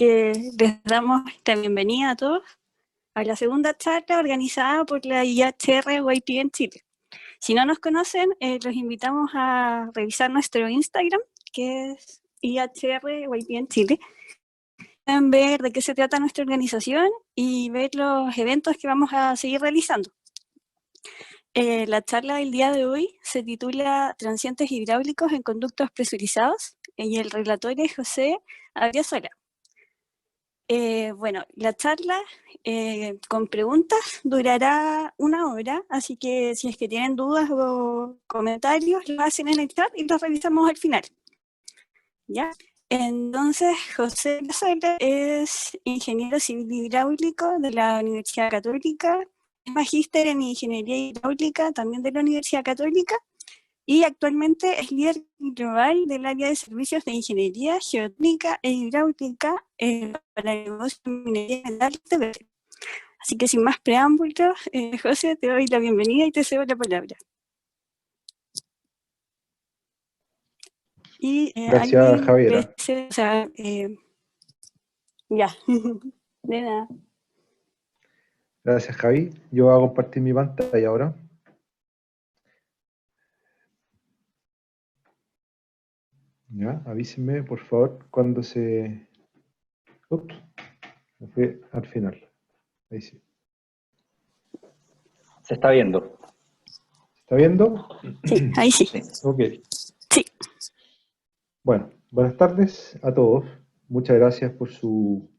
Les damos la bienvenida a todos a la segunda charla organizada por la IHR YP en Chile. Si no nos conocen, los invitamos a revisar nuestro Instagram, que es IHR YP en Chile. Pueden ver de qué se trata nuestra organización y ver los eventos que vamos a seguir realizando. La charla del día de hoy se titula Transientes hidráulicos en conductos presurizados y el relator es José Arriazola. Bueno, la charla con preguntas durará 1 hora, así que si es que tienen dudas o comentarios, lo hacen en el chat y los revisamos al final. ¿Ya? Entonces, José Arriazola es ingeniero civil hidráulico de la Universidad Católica, es magíster en ingeniería hidráulica también de la Universidad Católica, y actualmente es líder global del área de servicios de ingeniería geotécnica e hidráulica para el negocio de minería mineral de Perú. Así que sin más preámbulos, José, te doy la bienvenida y te cedo la palabra. Y, gracias, Javiera. Ya, de nada. Gracias, Javi. Yo voy a compartir mi pantalla ahora. Ya, avísenme, por favor, cuando se... Ups, me fui al final. Ahí sí. Se está viendo. ¿Se está viendo? Sí, ahí sí. Ok. Sí. Bueno, buenas tardes a todos. Muchas gracias por su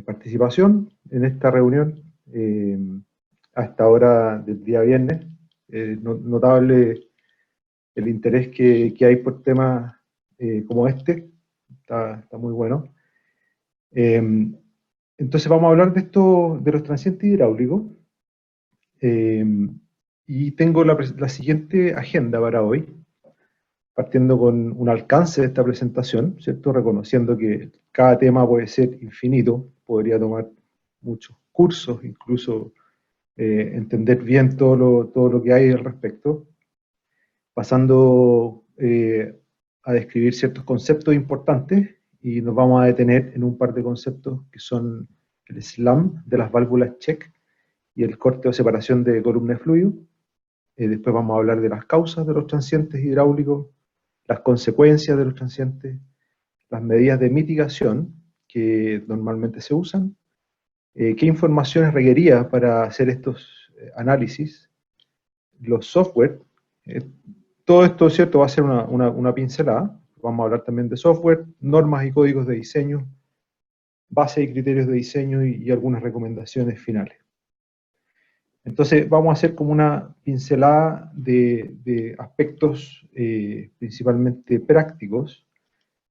participación en esta reunión a esta hora del día viernes. Notable el interés que hay por temas como este. Está muy bueno. Entonces vamos a hablar de esto, de los transientes hidráulicos. Y tengo la siguiente agenda para hoy, partiendo con un alcance de esta presentación, ¿cierto? Reconociendo que cada tema puede ser infinito, podría tomar muchos cursos, incluso entender bien todo lo que hay al respecto, pasando a describir ciertos conceptos importantes, y nos vamos a detener en un par de conceptos que son el SLAM de las válvulas check y el corte o separación de columna de fluido. Después vamos a hablar de las causas de los transientes hidráulicos, las consecuencias de los transientes, las medidas de mitigación que normalmente se usan, qué información es requerida para hacer estos análisis, los software. Todo esto, ¿cierto?, va a ser una pincelada. Vamos a hablar también de software, normas y códigos de diseño, base y criterios de diseño y algunas recomendaciones finales. Entonces vamos a hacer como una pincelada de aspectos principalmente prácticos.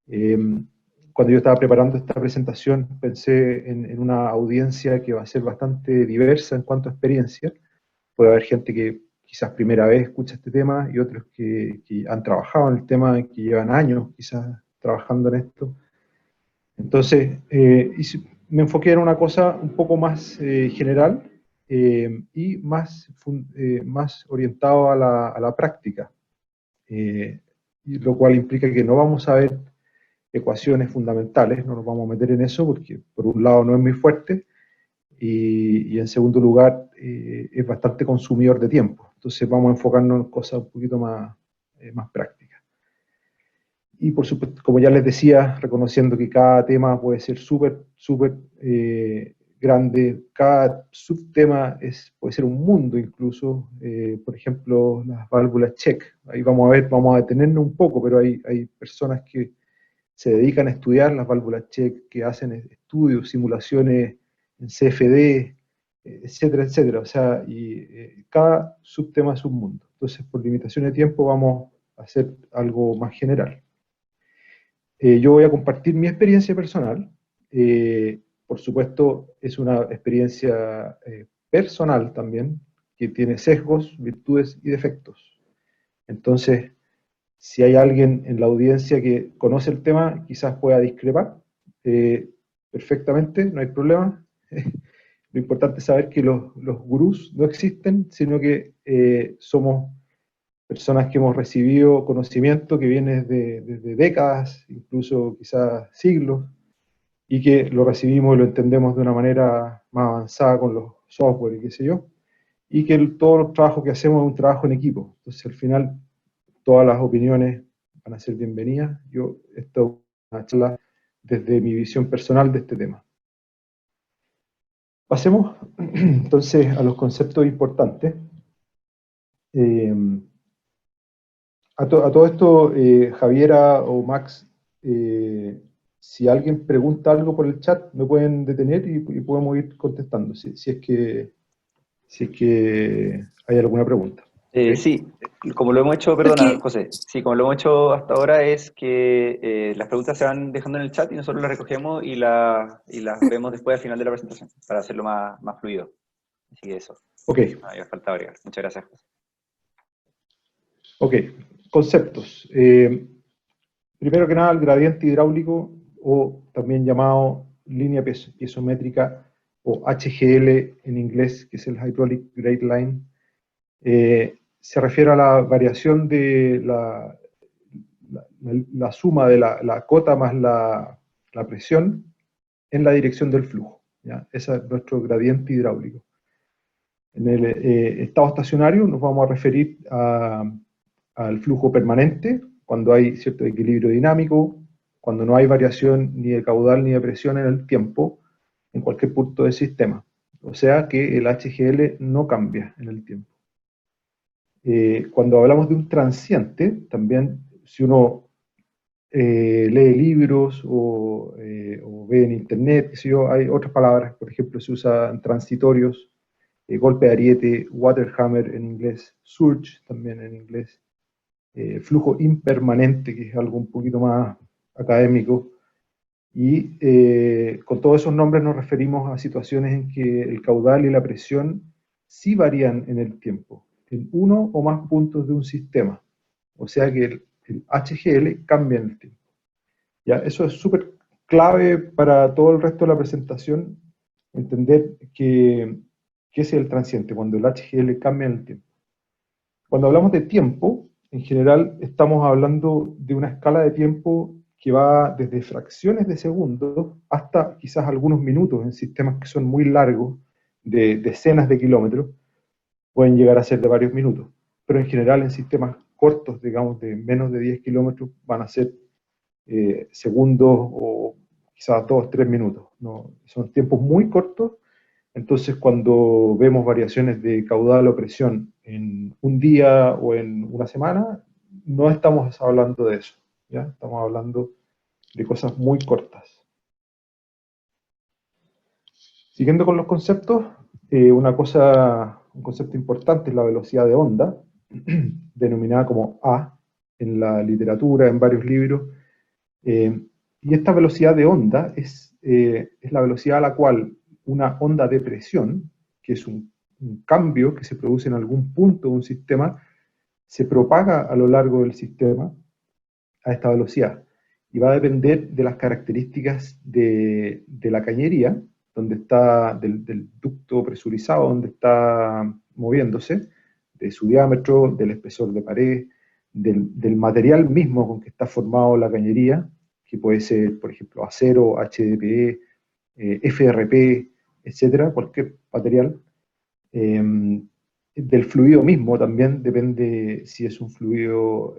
Cuando yo estaba preparando esta presentación pensé en una audiencia que va a ser bastante diversa en cuanto a experiencia. Puede haber gente que quizás primera vez escucha este tema y otros que han trabajado en el tema, que llevan años quizás trabajando en esto. Entonces, me enfoqué en una cosa un poco más general y más orientado a la práctica, y lo cual implica que no vamos a ver ecuaciones fundamentales, no nos vamos a meter en eso porque por un lado no es muy fuerte y en segundo lugar es bastante consumidor de tiempo. Entonces vamos a enfocarnos en cosas un poquito más prácticas. Y por supuesto, como ya les decía, reconociendo que cada tema puede ser súper grande, cada subtema puede ser un mundo incluso. Por ejemplo, las válvulas check. Ahí vamos a detenernos un poco, pero hay personas que se dedican a estudiar las válvulas check, que hacen estudios, simulaciones en CFD, etcétera, etcétera. O sea, cada subtema es un mundo. Entonces, por limitación de tiempo, vamos a hacer algo más general. Yo voy a compartir mi experiencia personal. Por supuesto, es una experiencia personal también, que tiene sesgos, virtudes y defectos. Entonces, si hay alguien en la audiencia que conoce el tema, quizás pueda discrepar perfectamente, no hay problema. Lo importante es saber que los gurús no existen, sino que somos personas que hemos recibido conocimiento que viene desde décadas, incluso quizás siglos, y que lo recibimos y lo entendemos de una manera más avanzada con los software y qué sé yo, y que todo el trabajo que hacemos es un trabajo en equipo. Entonces, al final, todas las opiniones van a ser bienvenidas. Esto es una charla desde mi visión personal de este tema. Pasemos entonces a los conceptos importantes. A todo esto, Javiera o Max, si alguien pregunta algo por el chat, me pueden detener y podemos ir contestando, si es que hay alguna pregunta. ¿Okay? Sí, como lo hemos hecho, perdona, José, sí, como lo hemos hecho hasta ahora es que las preguntas se van dejando en el chat y nosotros las recogemos y las vemos después al final de la presentación para hacerlo más fluido. Así que eso. Ok. Había faltado agregar. Muchas gracias, José. Ok, conceptos. Primero que nada, el gradiente hidráulico, o también llamado línea piezométrica, o HGL en inglés, que es el Hydraulic Grade Line, se refiere a la variación de la suma de la cota más la presión en la dirección del flujo. ¿Ya? Ese es nuestro gradiente hidráulico. En el estado estacionario nos vamos a referir al flujo permanente, cuando hay cierto equilibrio dinámico, cuando no hay variación ni de caudal ni de presión en el tiempo, en cualquier punto del sistema. O sea que el HGL no cambia en el tiempo. Cuando hablamos de un transiente, también si uno lee libros o ve en internet, hay otras palabras, por ejemplo, se usan transitorios, golpe de ariete, water hammer en inglés, surge también en inglés, flujo impermanente, que es algo un poquito más académico, y con todos esos nombres nos referimos a situaciones en que el caudal y la presión sí varían en el tiempo, en uno o más puntos de un sistema, o sea que el HGL cambia en el tiempo. ¿Ya? Eso es súper clave para todo el resto de la presentación, entender qué es el transiente, cuando el HGL cambia en el tiempo. Cuando hablamos de tiempo, en general estamos hablando de una escala de tiempo que va desde fracciones de segundos hasta quizás algunos minutos en sistemas que son muy largos, de decenas de kilómetros, pueden llegar a ser de varios minutos. Pero en general en sistemas cortos, digamos de menos de 10 kilómetros, van a ser segundos o quizás 2, 3 minutos. ¿No? Son tiempos muy cortos. Entonces, cuando vemos variaciones de caudal o presión en un día o en una semana, no estamos hablando de eso, ¿ya? Estamos hablando de cosas muy cortas. Siguiendo con los conceptos, un concepto importante es la velocidad de onda, denominada como A en la literatura, en varios libros. Y esta velocidad de onda es la velocidad a la cual una onda de presión, que es un cambio que se produce en algún punto de un sistema, se propaga a lo largo del sistema a esta velocidad. Y va a depender de las características de la cañería, donde está, del ducto presurizado donde está moviéndose, de su diámetro, del espesor de pared, del material mismo con que está formado la cañería, que puede ser, por ejemplo, acero, HDPE, FRP, etcétera, cualquier material. Del fluido mismo también depende si es un fluido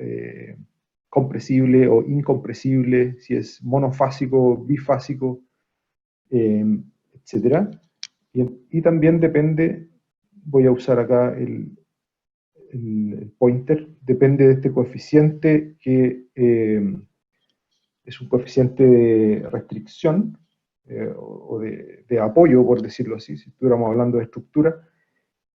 compresible o incompresible, si es monofásico, bifásico, etcétera. Y también depende, voy a usar acá el pointer, depende de este coeficiente que es un coeficiente de restricción o de apoyo, por decirlo así, si estuviéramos hablando de estructura,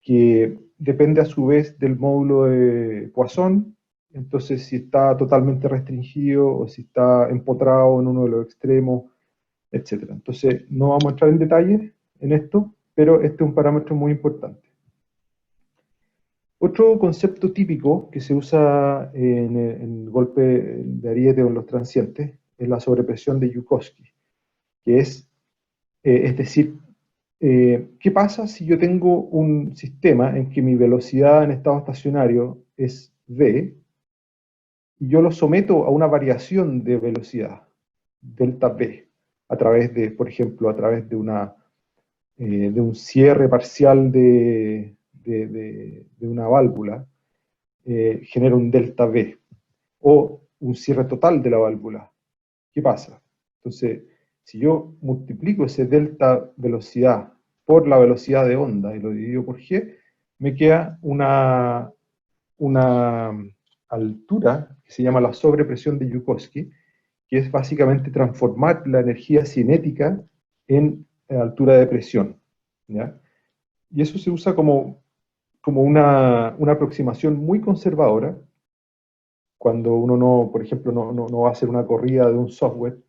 que depende a su vez del módulo de Poisson. Entonces, si está totalmente restringido o si está empotrado en uno de los extremos, etc. Entonces, no vamos a entrar en detalles en esto, pero este es un parámetro muy importante. Otro concepto típico que se usa en el golpe de ariete o en los transientes es la sobrepresión de Joukowsky, que es decir, ¿qué pasa si yo tengo un sistema en que mi velocidad en estado estacionario es v y yo lo someto a una variación de velocidad, delta v? a través de, por ejemplo, a través de un cierre parcial de una válvula, genera un delta V, o un cierre total de la válvula. ¿Qué pasa? Entonces, si yo multiplico ese delta velocidad por la velocidad de onda y lo divido por G, me queda una altura que se llama la sobrepresión de Joukowski, que es básicamente transformar la energía cinética en altura de presión, ¿ya? Y eso se usa como una aproximación muy conservadora, cuando uno no, por ejemplo, no va a hacer una corrida de un software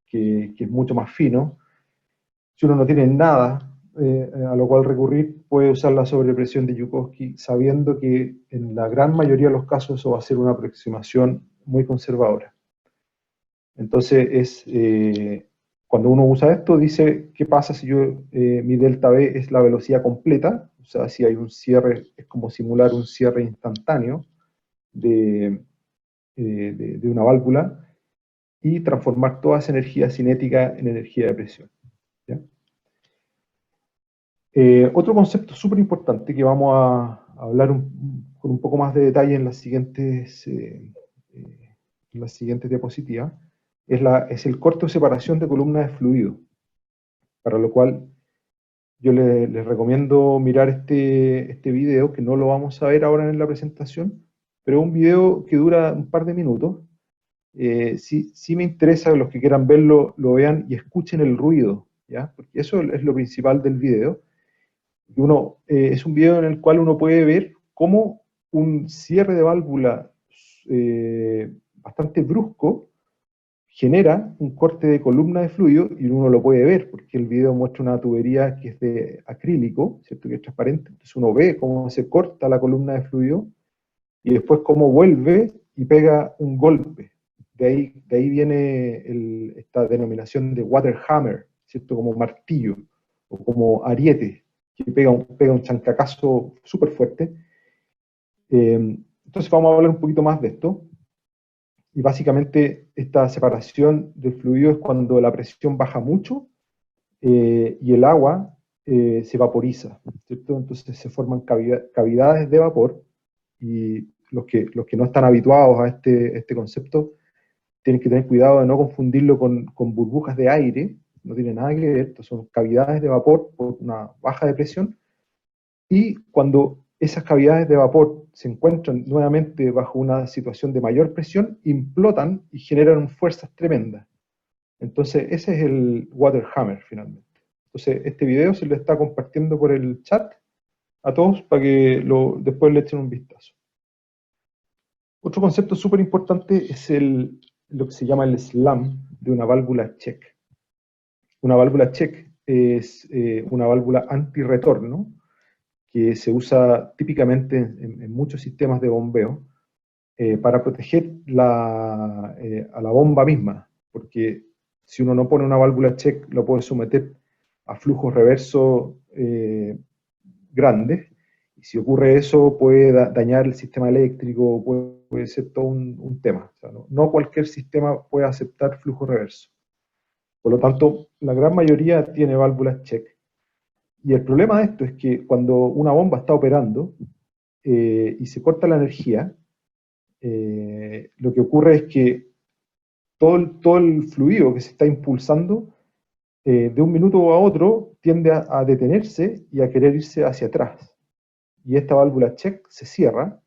que es mucho más fino. Si uno no tiene nada a lo cual recurrir, puede usar la sobrepresión de Joukowski, sabiendo que en la gran mayoría de los casos eso va a ser una aproximación muy conservadora. Entonces, cuando uno usa esto, dice, ¿qué pasa si mi delta V es la velocidad completa? O sea, si hay un cierre, es como simular un cierre instantáneo de una válvula, y transformar toda esa energía cinética en energía de presión, ¿ya? Otro concepto súper importante que vamos a hablar con un poco más de detalle en las siguientes diapositivas es el corte o separación de columnas de fluido, para lo cual yo les recomiendo mirar este video, que no lo vamos a ver ahora en la presentación, pero es un video que dura un par de minutos. Sí me interesa que los que quieran verlo lo vean y escuchen el ruido, ¿ya? Porque eso es lo principal del video. Es un video en el cual uno puede ver cómo un cierre de válvula bastante brusco genera un corte de columna de fluido, y uno lo puede ver porque el video muestra una tubería que es de acrílico, ¿cierto?, que es transparente. Entonces uno ve cómo se corta la columna de fluido y después cómo vuelve y pega un golpe. De ahí viene esta denominación de water hammer, ¿cierto?, como martillo o como ariete, que pega un chancacazo súper fuerte. Entonces vamos a hablar un poquito más de esto. Y básicamente esta separación del fluido es cuando la presión baja mucho y el agua se vaporiza, ¿cierto? Entonces se forman cavidades de vapor, y los que no están habituados a este concepto tienen que tener cuidado de no confundirlo con burbujas de aire. No tiene nada que ver. Estos son cavidades de vapor por una baja de presión, y cuando esas cavidades de vapor se encuentran nuevamente bajo una situación de mayor presión, implotan y generan fuerzas tremendas. Entonces ese es el water hammer finalmente. Entonces este video se lo está compartiendo por el chat a todos para que después le echen un vistazo. Otro concepto súper importante es lo que se llama el slam de una válvula check. Una válvula check es una válvula antirretorno que se usa típicamente en muchos sistemas de bombeo para proteger a la bomba misma, porque si uno no pone una válvula check lo puede someter a flujos reversos grandes, y si ocurre eso puede dañar el sistema eléctrico, puede ser todo un tema. O sea, no cualquier sistema puede aceptar flujo reverso. Por lo tanto, la gran mayoría tiene válvulas check. Y el problema de esto es que cuando una bomba está operando y se corta la energía, lo que ocurre es que todo el fluido que se está impulsando, de un minuto a otro, tiende a detenerse y a querer irse hacia atrás. Y esta válvula check se cierra,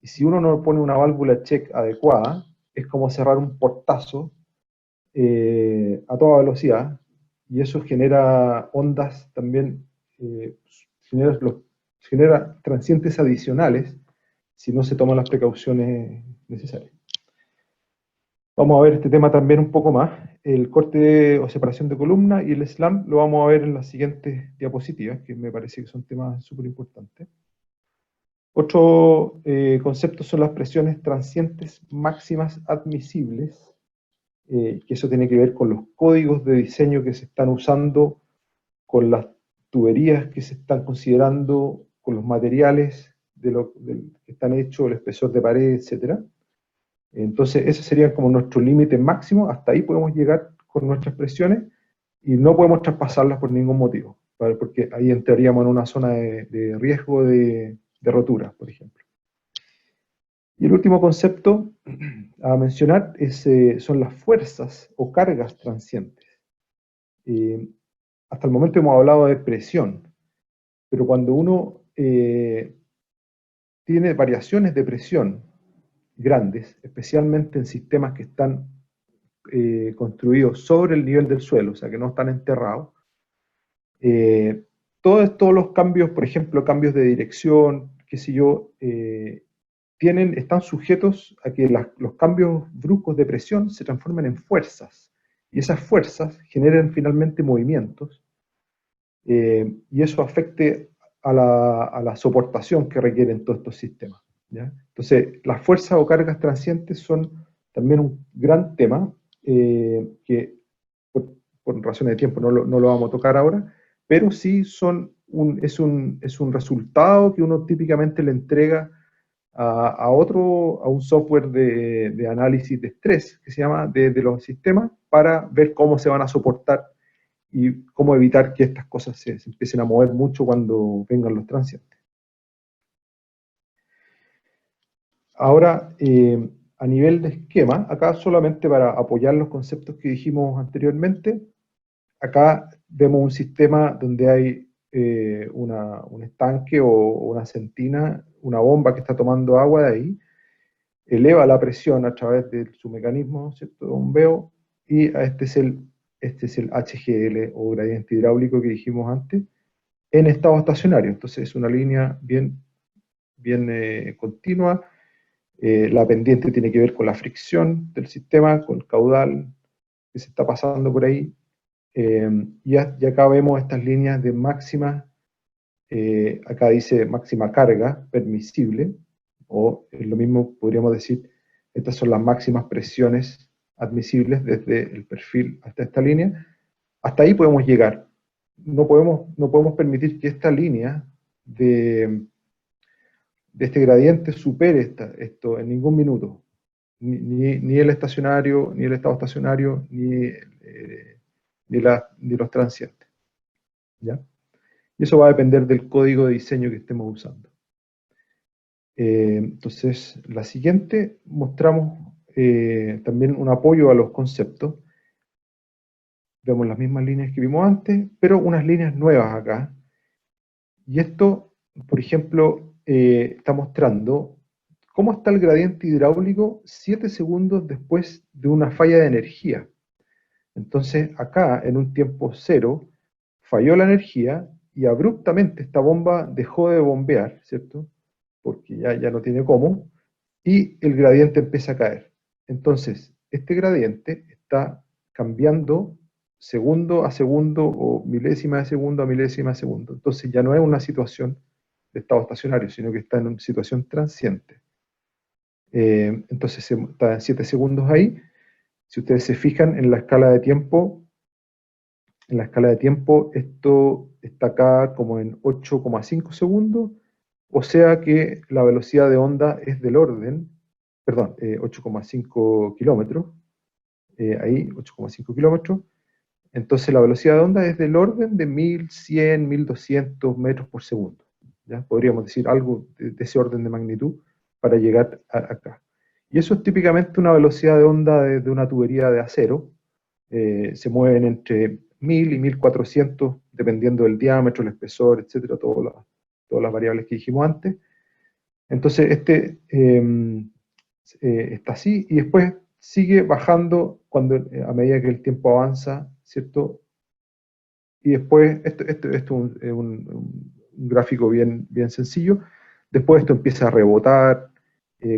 y si uno no pone una válvula check adecuada, es como cerrar un portazo a toda velocidad, y eso genera ondas también, genera transientes adicionales si no se toman las precauciones necesarias. Vamos a ver este tema también un poco más. El corte o separación de columna y el slam lo vamos a ver en las siguientes diapositivas, que me parece que son temas súper importantes. Otro concepto son las presiones transientes máximas admisibles, que eso tiene que ver con los códigos de diseño que se están usando, con las tuberías que se están considerando, con los materiales que están hechos, el espesor de pared, etc. Entonces, esos serían como nuestro límite máximo. Hasta ahí podemos llegar con nuestras presiones, y no podemos traspasarlas por ningún motivo, ¿vale? Porque ahí entraríamos en una zona de riesgo de rotura, por ejemplo. Y el último concepto a mencionar son las fuerzas o cargas transientes. Hasta el momento hemos hablado de presión, pero cuando uno tiene variaciones de presión grandes, especialmente en sistemas que están construidos sobre el nivel del suelo, o sea, que no están enterrados, todos los cambios, por ejemplo, cambios de dirección, qué sé yo, están sujetos a que los cambios bruscos de presión se transformen en fuerzas, y esas fuerzas generan finalmente movimientos, y eso afecte a la soportación que requieren todos estos sistemas, ¿ya? Entonces, las fuerzas o cargas transientes son también un gran tema, que por razones de tiempo no lo vamos a tocar ahora, pero sí es un resultado que uno típicamente le entrega a un software de análisis de estrés, que se llama, de los sistemas, para ver cómo se van a soportar y cómo evitar que estas cosas se empiecen a mover mucho cuando vengan los transientes. Ahora, a nivel de esquema, acá solamente para apoyar los conceptos que dijimos anteriormente, acá vemos un sistema donde hay un estanque o una sentina, una bomba que está tomando agua de ahí, eleva la presión a través de su mecanismo, ¿cierto?, de bombeo, y este es el HGL o gradiente hidráulico que dijimos antes, en estado estacionario. Entonces es una línea bien continua. La pendiente tiene que ver con la fricción del sistema, con el caudal que se está pasando por ahí. Y acá vemos estas líneas de máxima, acá dice máxima carga permisible, o lo mismo podríamos decir, estas son las máximas presiones admisibles desde el perfil hasta esta línea. Hasta ahí podemos llegar. No podemos permitir que esta línea de este gradiente supere esto en ningún minuto. Ni el estacionario, ni el estado estacionario, ni los transientes, ¿ya? Y eso va a depender del código de diseño que estemos usando. Entonces, la siguiente, mostramos también un apoyo a los conceptos. Vemos las mismas líneas que vimos antes, pero unas líneas nuevas acá. Y esto, por ejemplo, está mostrando cómo está el gradiente hidráulico 7 segundos después de una falla de energía. Entonces, acá, en un tiempo cero, falló la energía y abruptamente esta bomba dejó de bombear, ¿cierto? Porque ya no tiene cómo, y el gradiente empieza a caer. Entonces, este gradiente está cambiando segundo a segundo o milésima de segundo a milésima de segundo. Entonces ya no es una situación de estado estacionario, sino que está en una situación transiente. Entonces está en 7 segundos ahí. Si ustedes se fijan en la escala de tiempo, esto está acá como en 8,5 segundos, o sea que la velocidad de onda es del orden, perdón, 8,5 kilómetros, ahí 8,5 kilómetros. Entonces la velocidad de onda es del orden de 1100, 1200 metros por segundo. ¿Ya? Podríamos decir algo de ese orden de magnitud para llegar acá. Y eso es típicamente una velocidad de onda de una tubería de acero. Se mueven entre 1000 y 1400, dependiendo del diámetro, el espesor, etcétera, todas las variables que dijimos antes. Entonces está así, y después sigue bajando a medida que el tiempo avanza, ¿cierto? Y después, esto es un gráfico bien sencillo. Después esto empieza a rebotar,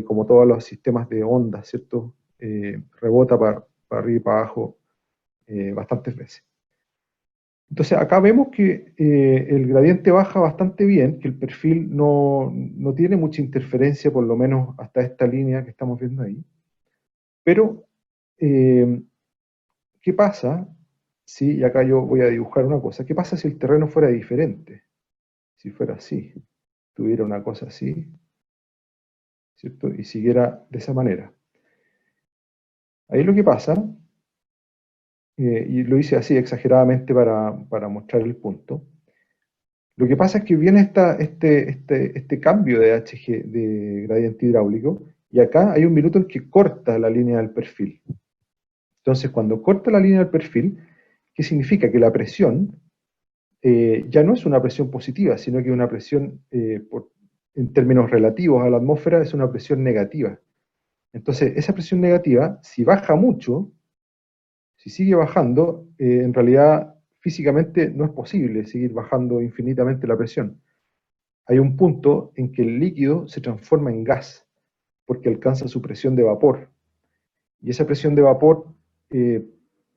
como todos los sistemas de ondas, ¿cierto? Rebota para arriba y para abajo bastantes veces. Entonces acá vemos que el gradiente baja bastante bien, que el perfil no tiene mucha interferencia, por lo menos hasta esta línea que estamos viendo ahí. Pero, ¿qué pasa? Sí, y acá yo voy a dibujar una cosa. ¿Qué pasa si el terreno fuera diferente? Si fuera así, tuviera una cosa así, ¿cierto? Y siguiera de esa manera. Ahí lo que pasa y lo hice así exageradamente para mostrar el punto. Lo que pasa es que viene este cambio de HG, de gradiente hidráulico, y acá hay un minuto en que corta la línea del perfil. Entonces, cuando corta la línea del perfil, ¿qué significa? Que la presión ya no es una presión positiva, sino que una presión, en términos relativos a la atmósfera, es una presión negativa. Entonces, esa presión negativa, si baja mucho, si sigue bajando, en realidad físicamente no es posible seguir bajando infinitamente la presión. Hay un punto en que el líquido se transforma en gas, porque alcanza su presión de vapor. Y esa presión de vapor,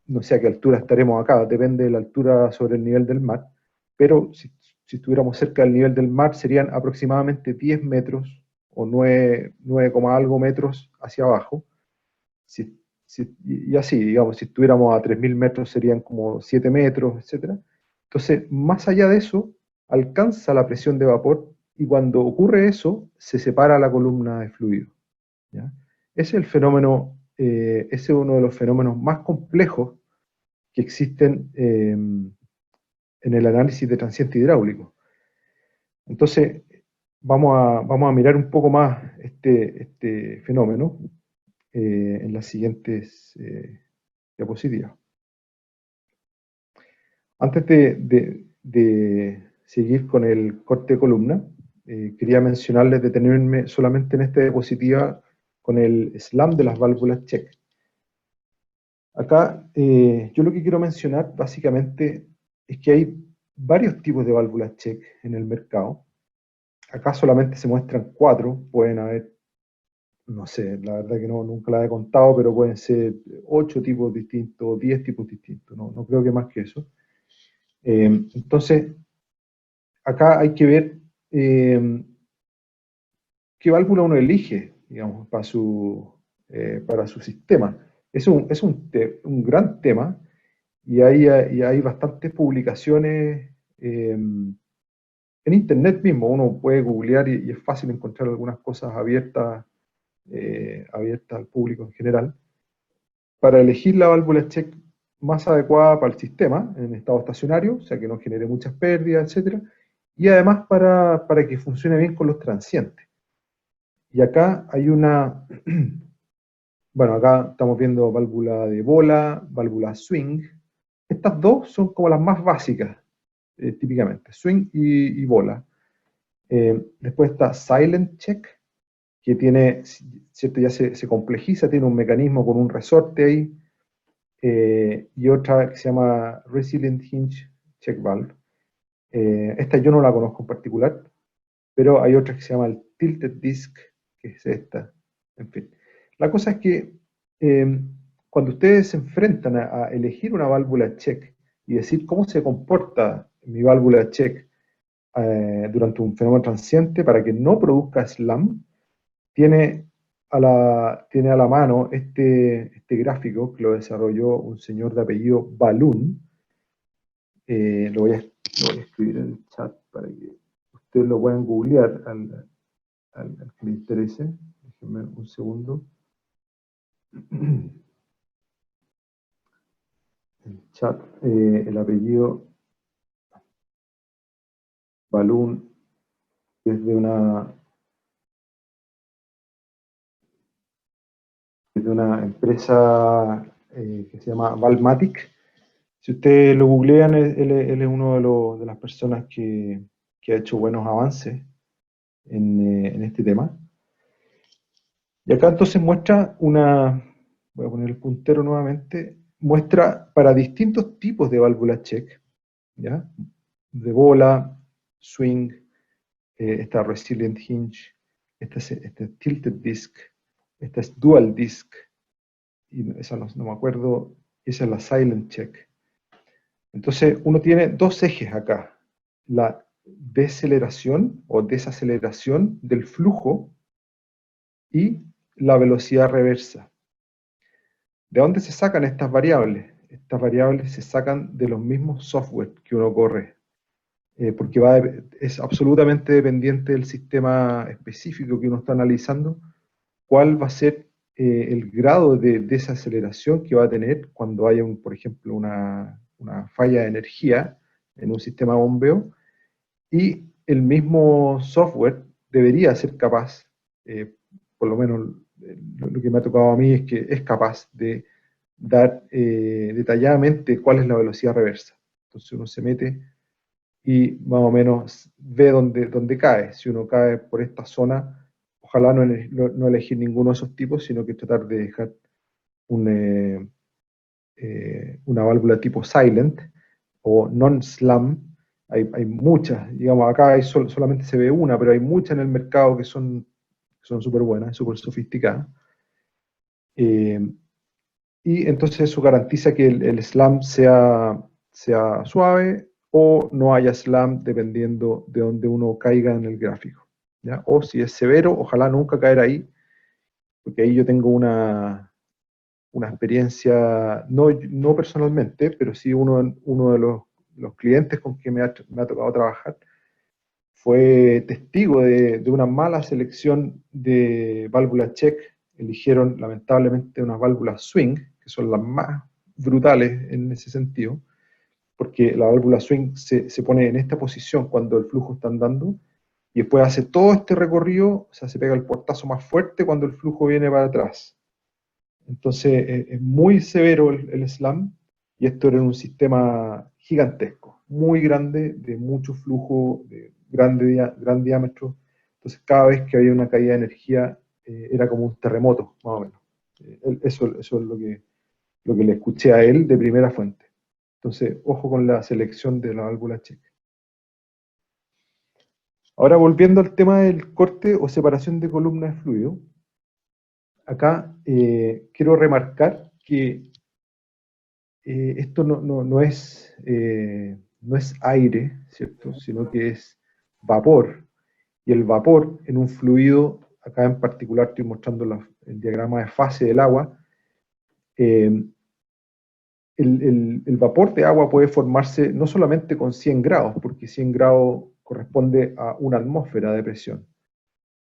no sé a qué altura estaremos acá, depende de la altura sobre el nivel del mar, pero si estuviéramos cerca del nivel del mar serían aproximadamente 10 metros o 9, algo metros hacia abajo. Y así, digamos, si estuviéramos a 3.000 metros serían como 7 metros, etc. Entonces, más allá de eso, alcanza la presión de vapor y cuando ocurre eso, se separa la columna de fluido, ¿ya? Ese es el fenómeno, ese es uno de los fenómenos más complejos que existen en el análisis de transiente hidráulico. Entonces, vamos a mirar un poco más este fenómeno en las siguientes diapositivas. Antes de seguir con el corte de columna, quería mencionarles, detenerme solamente en esta diapositiva con el SLAM de las válvulas check. Acá yo lo que quiero mencionar básicamente es que hay varios tipos de válvulas check en el mercado. Acá solamente se muestran 4, pueden haber, no sé, la verdad que nunca la he contado, pero pueden ser 8 tipos distintos, 10 tipos distintos, no creo que más que eso. Entonces, acá hay que ver qué válvula uno elige, digamos, para su sistema. Es un gran tema y hay bastantes publicaciones en internet mismo. Uno puede googlear y es fácil encontrar algunas cosas abiertas al público en general, para elegir la válvula check más adecuada para el sistema en estado estacionario, o sea que no genere muchas pérdidas, etc. Y además para que funcione bien con los transientes. Y acá hay una, bueno, acá estamos viendo válvula de bola, válvula swing. Estas dos son como las más básicas, típicamente, swing y bola. Después está silent check, que tiene, ¿cierto? Ya se complejiza, tiene un mecanismo con un resorte ahí, y otra que se llama resilient hinge check valve. Esta yo no la conozco en particular, pero hay otra que se llama el tilted disc, que es esta. En fin, la cosa es que cuando ustedes se enfrentan a elegir una válvula check y decir cómo se comporta mi válvula check durante un fenómeno transiente para que no produzca SLAM, tiene a la mano este gráfico que lo desarrolló un señor de apellido Balloon. Lo voy a escribir en el chat para que ustedes lo puedan googlear al que le interese. Déjenme un segundo. El chat, el apellido Balloon es de una empresa que se llama Valmatic. Si ustedes lo googlean, él es uno de las personas que ha hecho buenos avances en este tema. Y acá entonces muestra voy a poner el puntero nuevamente, muestra para distintos tipos de válvulas check, ¿ya? De bola, swing, esta resilient hinge, esta es tilted disc, esta es dual disc, y esa no me acuerdo, esa es la silent check. Entonces uno tiene dos ejes acá, la deceleración o desaceleración del flujo y la velocidad reversa. ¿De dónde se sacan estas variables? Estas variables se sacan de los mismos software que uno corre, porque es absolutamente dependiente del sistema específico que uno está analizando, cuál va a ser el grado de desaceleración que va a tener cuando haya, por ejemplo, una falla de energía en un sistema de bombeo, y el mismo software debería ser capaz, por lo menos lo que me ha tocado a mí es que es capaz de dar detalladamente cuál es la velocidad reversa. Entonces uno se mete y más o menos ve dónde cae. Si uno cae por esta zona, ojalá no elegir ninguno de esos tipos, sino que tratar de dejar una válvula tipo silent o non-slam. Hay muchas, digamos, acá solamente se ve una, pero hay muchas en el mercado que son súper buenas, súper sofisticadas. Y entonces eso garantiza que el slam sea suave o no haya slam dependiendo de donde uno caiga en el gráfico, ¿ya? O si es severo, ojalá nunca caer ahí, porque ahí yo tengo una experiencia, no personalmente, pero sí uno de los clientes con quien me ha tocado trabajar fue testigo de una mala selección de válvulas check. Eligieron lamentablemente unas válvulas swing, que son las más brutales en ese sentido, porque la válvula swing se pone en esta posición cuando el flujo está andando, y después hace todo este recorrido, o sea, se pega el portazo más fuerte cuando el flujo viene para atrás. Entonces es muy severo el slam, y esto era en un sistema gigantesco, muy grande, de mucho flujo, de gran diámetro. Entonces cada vez que había una caída de energía era como un terremoto, más o menos. Eso es lo que le escuché a él de primera fuente. Entonces, ojo con la selección de la válvula check. Ahora, volviendo al tema del corte o separación de columna de fluido, acá quiero remarcar que esto no es aire, ¿cierto? Sino que es vapor. Y el vapor en un fluido, acá en particular estoy mostrando el diagrama de fase del agua, el vapor de agua puede formarse no solamente con 100 grados, porque 100 grados corresponde a una atmósfera de presión.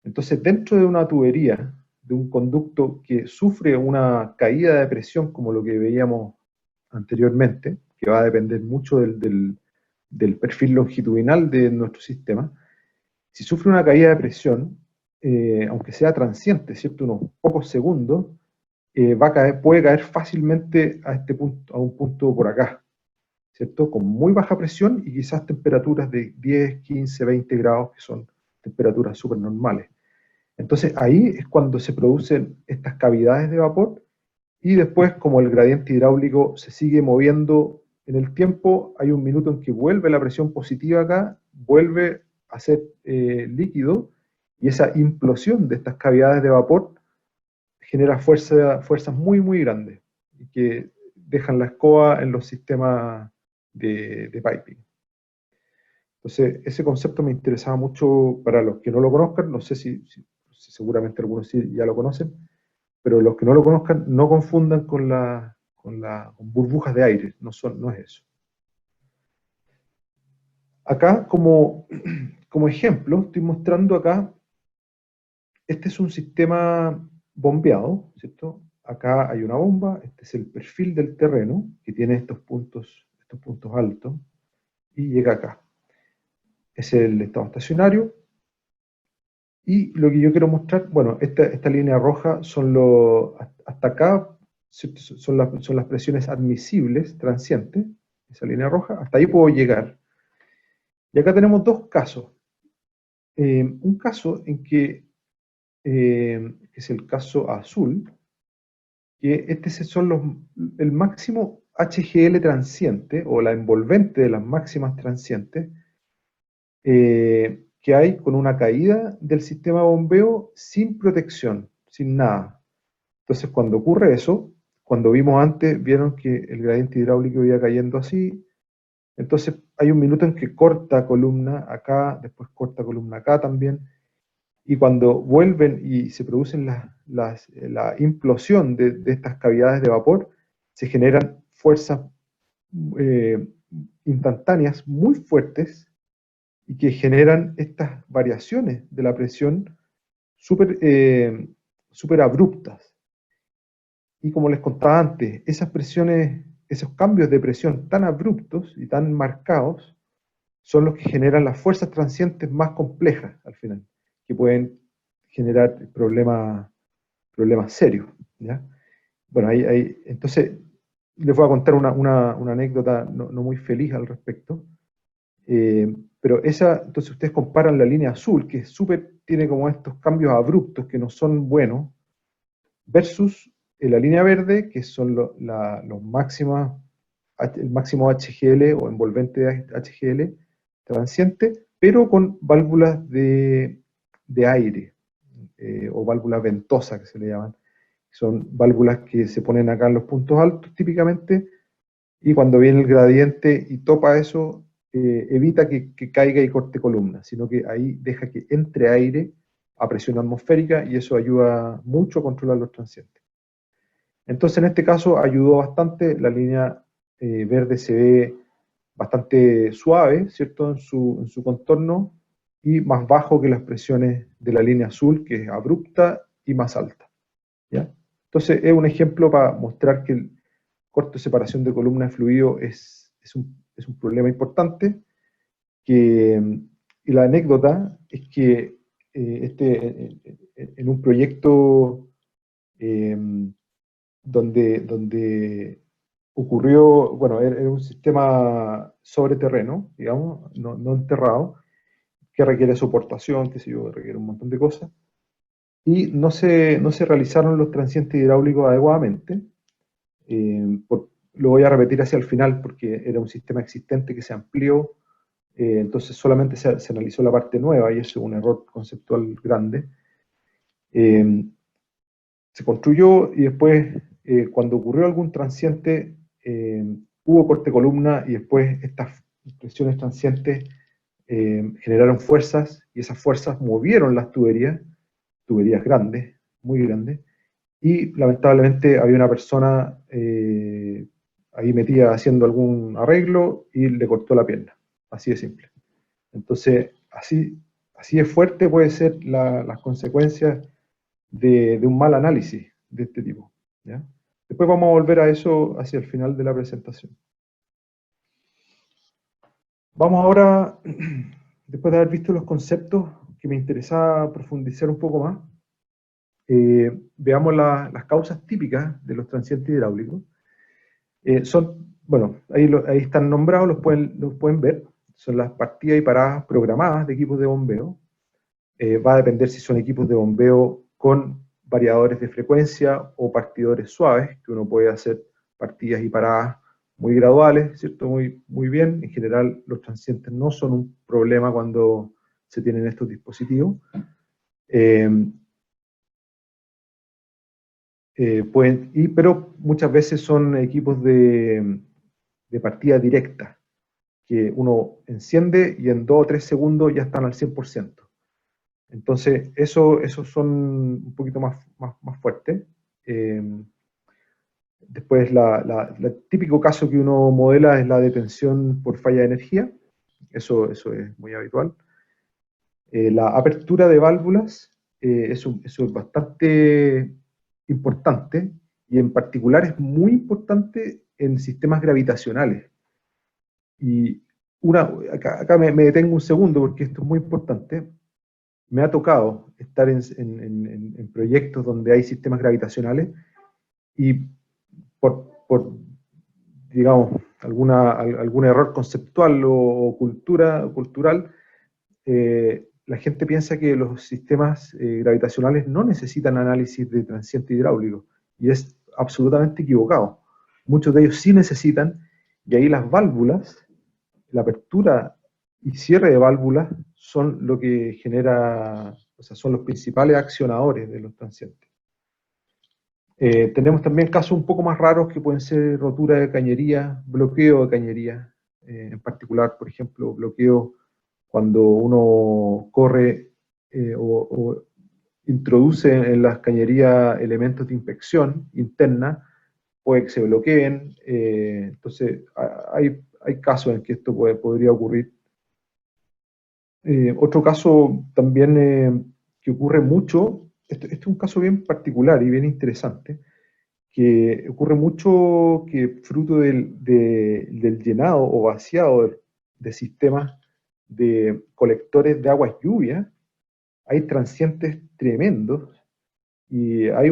Entonces, dentro de una tubería, de un conducto que sufre una caída de presión, como lo que veíamos anteriormente, que va a depender mucho del perfil longitudinal de nuestro sistema, si sufre una caída de presión, aunque sea transiente, ¿cierto? Unos pocos segundos, puede caer fácilmente a este punto, a un punto por acá, ¿cierto? Con muy baja presión y quizás temperaturas de 10, 15, 20 grados, que son temperaturas súper normales. Entonces ahí es cuando se producen estas cavidades de vapor, y después, como el gradiente hidráulico se sigue moviendo en el tiempo, hay un minuto en que vuelve la presión positiva acá, vuelve a ser líquido, y esa implosión de estas cavidades de vapor genera fuerzas muy, muy grandes, y que dejan la escoba en los sistemas de piping. Entonces, ese concepto me interesaba mucho para los que no lo conozcan. No sé si seguramente algunos sí ya lo conocen, pero los que no lo conozcan, no confundan con burbujas de aire, no es eso. Acá, como ejemplo, estoy mostrando acá, este es un sistema bombeado, ¿cierto? Acá hay una bomba, este es el perfil del terreno, que tiene estos puntos altos, y llega acá. Es el estado estacionario. Y lo que yo quiero mostrar, bueno, esta línea roja hasta acá son las presiones admisibles, transientes, esa línea roja, hasta ahí puedo llegar. Y acá tenemos dos casos. Un caso en que es el caso azul, que el máximo HGL transiente, o la envolvente de las máximas transientes, que hay con una caída del sistema de bombeo sin protección, sin nada. Entonces, cuando ocurre eso, cuando vimos antes, vieron que el gradiente hidráulico iba cayendo así. Entonces, hay un minuto en que corta columna acá, después corta columna acá también. Y cuando vuelven y se producen la implosión de estas cavidades de vapor, se generan fuerzas instantáneas muy fuertes, y que generan estas variaciones de la presión súper abruptas. Y como les contaba antes, esas presiones, esos cambios de presión tan abruptos y tan marcados son los que generan las fuerzas transientes más complejas al final, que pueden generar problemas serios, ¿ya? Bueno, entonces les voy a contar una anécdota no muy feliz al respecto. Pero entonces ustedes comparan la línea azul, que tiene como estos cambios abruptos que no son buenos, versus la línea verde, que son los máximos, el máximo HGL o envolvente de HGL transiente, pero con válvulas de aire, o válvulas ventosas que se le llaman. Son válvulas que se ponen acá en los puntos altos típicamente, y cuando viene el gradiente y topa eso, evita que caiga y corte columna, sino que ahí deja que entre aire a presión atmosférica, y eso ayuda mucho a controlar los transientes. Entonces en este caso ayudó bastante, la línea verde se ve bastante suave, ¿cierto?, en su contorno, y más bajo que las presiones de la línea azul, que es abrupta y más alta, ¿ya? Entonces es un ejemplo para mostrar que el corte de separación de columna de fluido es un problema importante, y la anécdota es que en un proyecto donde ocurrió, bueno, era un sistema sobre terreno, digamos, no enterrado, que requiere soportación, qué sé yo, requiere un montón de cosas, y no se realizaron los transientes hidráulicos adecuadamente. Lo voy a repetir hacia el final porque era un sistema existente que se amplió, entonces solamente se analizó la parte nueva, y eso es un error conceptual grande. Se construyó, y después, cuando ocurrió algún transiente, hubo corte columna, y después estas presiones transientes generaron fuerzas, y esas fuerzas movieron las tuberías grandes, muy grandes, y lamentablemente había una persona ahí metida haciendo algún arreglo y le cortó la pierna, así de simple. Entonces, así de fuerte puede ser las consecuencias de un mal análisis de este tipo, ¿ya? Después vamos a volver a eso hacia el final de la presentación. Vamos ahora, después de haber visto los conceptos que me interesaba profundizar un poco más, veamos las causas típicas de los transientes hidráulicos. Bueno, ahí están nombrados, los pueden ver. Son las partidas y paradas programadas de equipos de bombeo. Va a depender si son equipos de bombeo con variadores de frecuencia o partidores suaves, que uno puede hacer partidas y paradas muy graduales, ¿cierto? Muy bien. En general, los transientes no son un problema cuando se tienen estos dispositivos. Pero muchas veces son equipos de partida directa, que uno enciende y en 2 o 3 segundos ya están al 100%. Entonces, esos son un poquito más fuertes. Después, el típico caso que uno modela es la detención por falla de energía. Eso es muy habitual. La apertura de válvulas, eso es bastante importante, y en particular es muy importante en sistemas gravitacionales. Y acá me detengo un segundo porque esto es muy importante. Me ha tocado estar en proyectos donde hay sistemas gravitacionales, y por digamos, algún error conceptual o cultural, la gente piensa que los sistemas gravitacionales no necesitan análisis de transiente hidráulico, y es absolutamente equivocado. Muchos de ellos sí necesitan, y ahí las válvulas, la apertura y cierre de válvulas, son lo que genera, o sea, son los principales accionadores de los transientes. Tenemos también casos un poco más raros que pueden ser rotura de cañería, bloqueo de cañería, en particular, por ejemplo, bloqueo cuando uno corre o introduce en las cañerías elementos de inspección interna, puede que se bloqueen. Entonces, hay casos en que esto podría ocurrir. Otro caso también que ocurre mucho, este es un caso bien particular y bien interesante, que ocurre mucho que fruto del llenado o vaciado de sistemas de colectores de aguas lluvias, hay transientes tremendos, y hay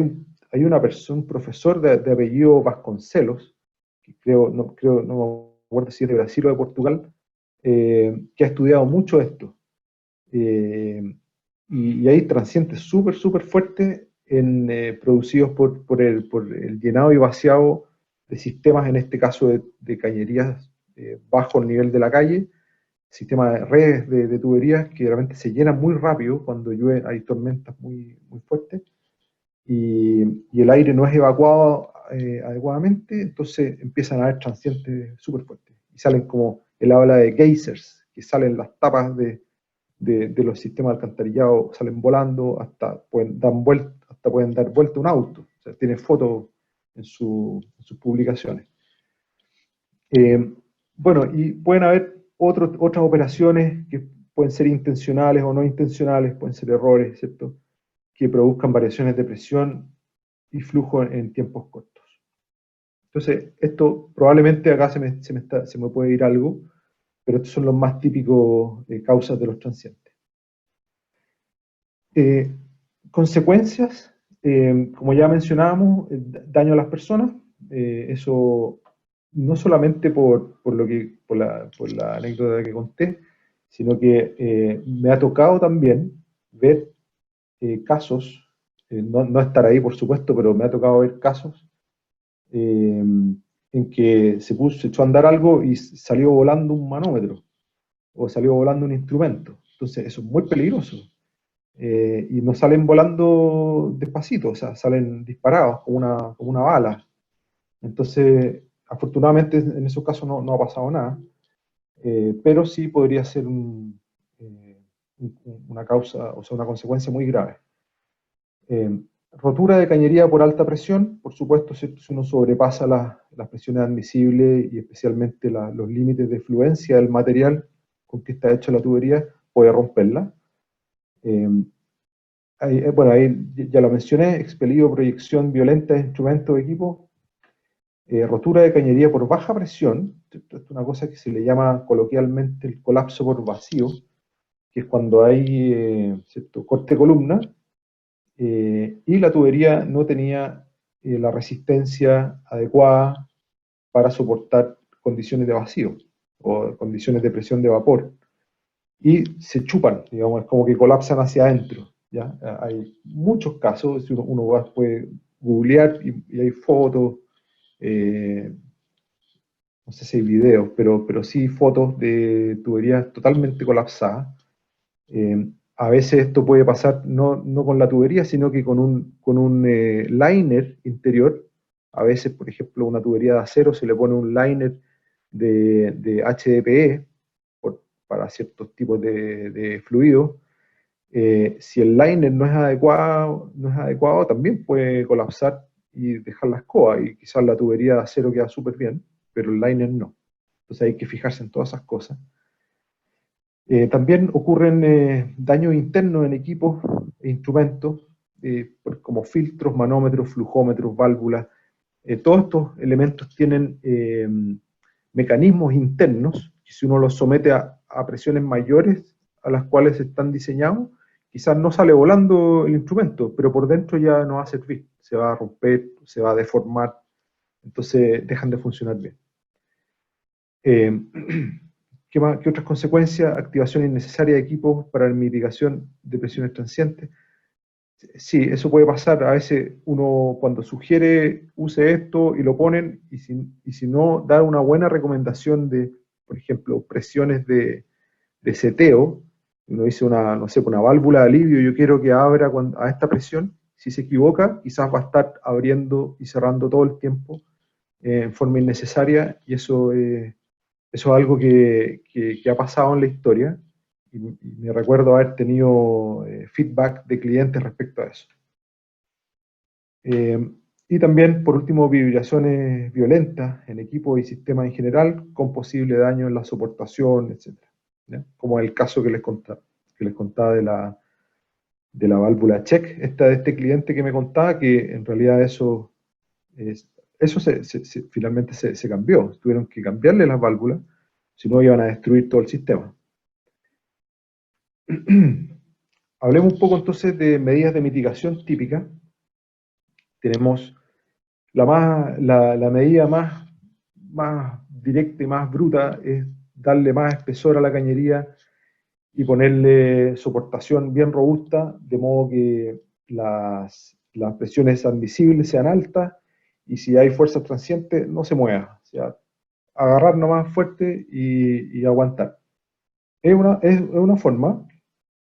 una persona, un profesor de apellido Vasconcelos, que no me acuerdo si es de Brasil o de Portugal, que ha estudiado mucho esto. Y hay transientes súper fuertes producidos por el llenado y vaciado de sistemas, en este caso de cañerías bajo el nivel de la calle, sistemas de redes de tuberías que realmente se llenan muy rápido cuando llueve, hay tormentas muy fuertes, y el aire no es evacuado adecuadamente, entonces empiezan a haber transientes súper fuertes. Y salen, como él habla de geysers, que salen las tapas de los sistemas de alcantarillado, salen volando, hasta pueden dar vuelta un auto. O sea, tiene fotos en sus publicaciones. Bueno, y pueden haber otras operaciones que pueden ser intencionales o no intencionales, pueden ser errores, ¿cierto?, que produzcan variaciones de presión y flujo en tiempos cortos. Entonces, esto probablemente acá se me puede ir algo, pero estos son los más típicos causas de los transientes. Consecuencias, como ya mencionábamos, daño a las personas, eso no solamente por la anécdota que conté, sino que me ha tocado también ver casos, no estar ahí por supuesto, pero me ha tocado ver casos en que se echó a andar algo y salió volando un manómetro, o salió volando un instrumento. Entonces eso es muy peligroso. Y no salen volando despacito, o sea, salen disparados como una bala. Entonces, afortunadamente en esos casos no ha pasado nada, pero sí podría ser una causa, o sea, una consecuencia muy grave. Rotura de cañería por alta presión, por supuesto, si uno sobrepasa las presiones admisibles y especialmente los límites de fluencia del material con que está hecha la tubería, puede romperla. Bueno, ahí ya lo mencioné: expelido, proyección violenta de instrumentos o equipos, rotura de cañería por baja presión. Esto es una cosa que se le llama coloquialmente el colapso por vacío, que es cuando hay corte de columna, y la tubería no tenía la resistencia adecuada para soportar condiciones de vacío o condiciones de presión de vapor, y se chupan, digamos, es como que colapsan hacia adentro, ¿ya? Hay muchos casos, uno puede googlear y hay fotos, no sé si hay videos, pero sí fotos de tuberías totalmente colapsadas. A veces esto puede pasar no con la tubería, sino que con un liner interior. A veces, por ejemplo, una tubería de acero se le pone un liner de HDPE para ciertos tipos de fluidos. Si el liner no es adecuado, también puede colapsar y dejar la escoba, y quizás la tubería de acero queda súper bien, pero el liner no. Entonces hay que fijarse en todas esas cosas. También ocurren daños internos en equipos e instrumentos, como filtros, manómetros, flujómetros, válvulas. Todos estos elementos tienen mecanismos internos que, si uno los somete a presiones mayores a las cuales están diseñados, quizás no sale volando el instrumento, pero por dentro ya no va a servir, se va a romper, se va a deformar, entonces dejan de funcionar bien. ¿Qué otras consecuencias? Activación innecesaria de equipos para la mitigación de presiones transientes. Sí, eso puede pasar. A veces uno, cuando sugiere use esto y lo ponen, y si no, dar una buena recomendación de, por ejemplo, presiones de seteo. Uno dice no sé, una válvula de alivio, yo quiero que abra a esta presión. Si se equivoca, quizás va a estar abriendo y cerrando todo el tiempo en forma innecesaria, y eso es algo que ha pasado en la historia, y me recuerdo haber tenido feedback de clientes respecto a eso. Y también, por último, vibraciones violentas en equipos y sistemas en general, con posible daño en la soportación, etc. ¿Ya? Como el caso que les contaba de la válvula check, de este cliente que me contaba, que en realidad eso Eso finalmente se cambió. Tuvieron que cambiarle las válvulas, si no iban a destruir todo el sistema. Hablemos un poco entonces de medidas de mitigación típicas. Tenemos la medida más directa y más bruta es darle más espesor a la cañería y ponerle soportación bien robusta, de modo que las presiones admisibles sean altas y si hay fuerza transiente no se mueva. O sea, agarrar nomás fuerte y aguantar. Es una forma,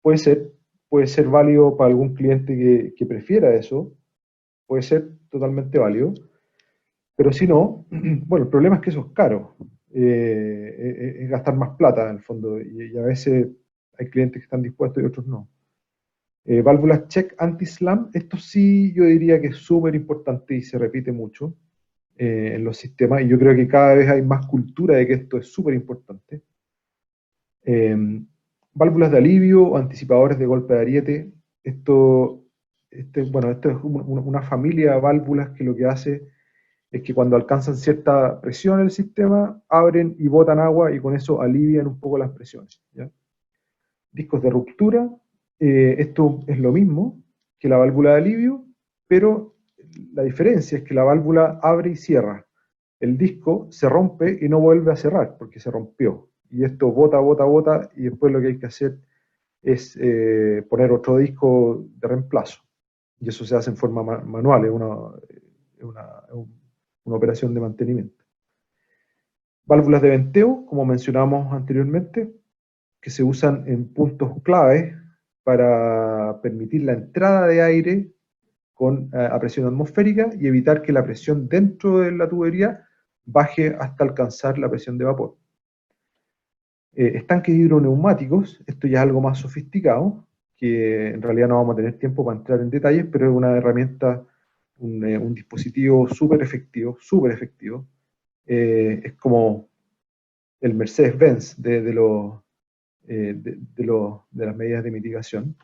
puede ser válido para algún cliente que prefiera eso, puede ser totalmente válido, pero si no, bueno, el problema es que eso es caro, es gastar más plata en el fondo, y a veces hay clientes que están dispuestos y otros no. Válvulas check anti-slam, esto sí yo diría que es súper importante y se repite mucho en los sistemas, y yo creo que cada vez hay más cultura de que esto es súper importante. Válvulas de alivio o anticipadores de golpe de ariete, esto es una familia de válvulas que lo que hace es que cuando alcanzan cierta presión en el sistema, abren y botan agua y con eso alivian un poco las presiones, ¿ya? Discos de ruptura, esto es lo mismo que la válvula de alivio, pero la diferencia es que la válvula abre y cierra. El disco se rompe y no vuelve a cerrar porque se rompió. Y esto bota, y después lo que hay que hacer es poner otro disco de reemplazo. Y eso se hace en forma manual, es una operación de mantenimiento. Válvulas de venteo, como mencionamos anteriormente, que se usan en puntos claves para permitir la entrada de aire a presión atmosférica y evitar que la presión dentro de la tubería baje hasta alcanzar la presión de vapor. Estanques hidroneumáticos, esto ya es algo más sofisticado, que en realidad no vamos a tener tiempo para entrar en detalles, pero es una herramienta, un dispositivo súper efectivo, es como el Mercedes-Benz de las medidas de mitigación.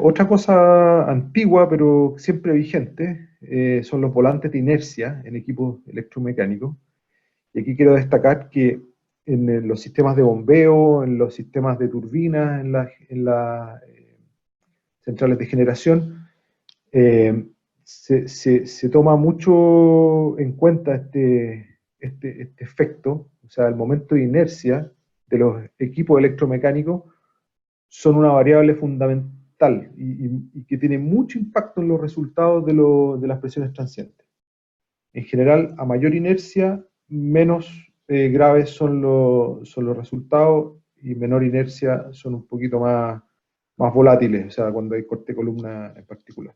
Otra cosa antigua, pero siempre vigente, son los volantes de inercia en equipos electromecánicos. Y aquí quiero destacar que en los sistemas de bombeo, en los sistemas de turbinas, en las centrales de generación, se toma mucho en cuenta este efecto, o sea, el momento de inercia de los equipos electromecánicos son una variable fundamental y que tiene mucho impacto en los resultados de las presiones transientes. En general, a mayor inercia, menos graves son los resultados y menor inercia son un poquito más volátiles, o sea, cuando hay corte de columna en particular.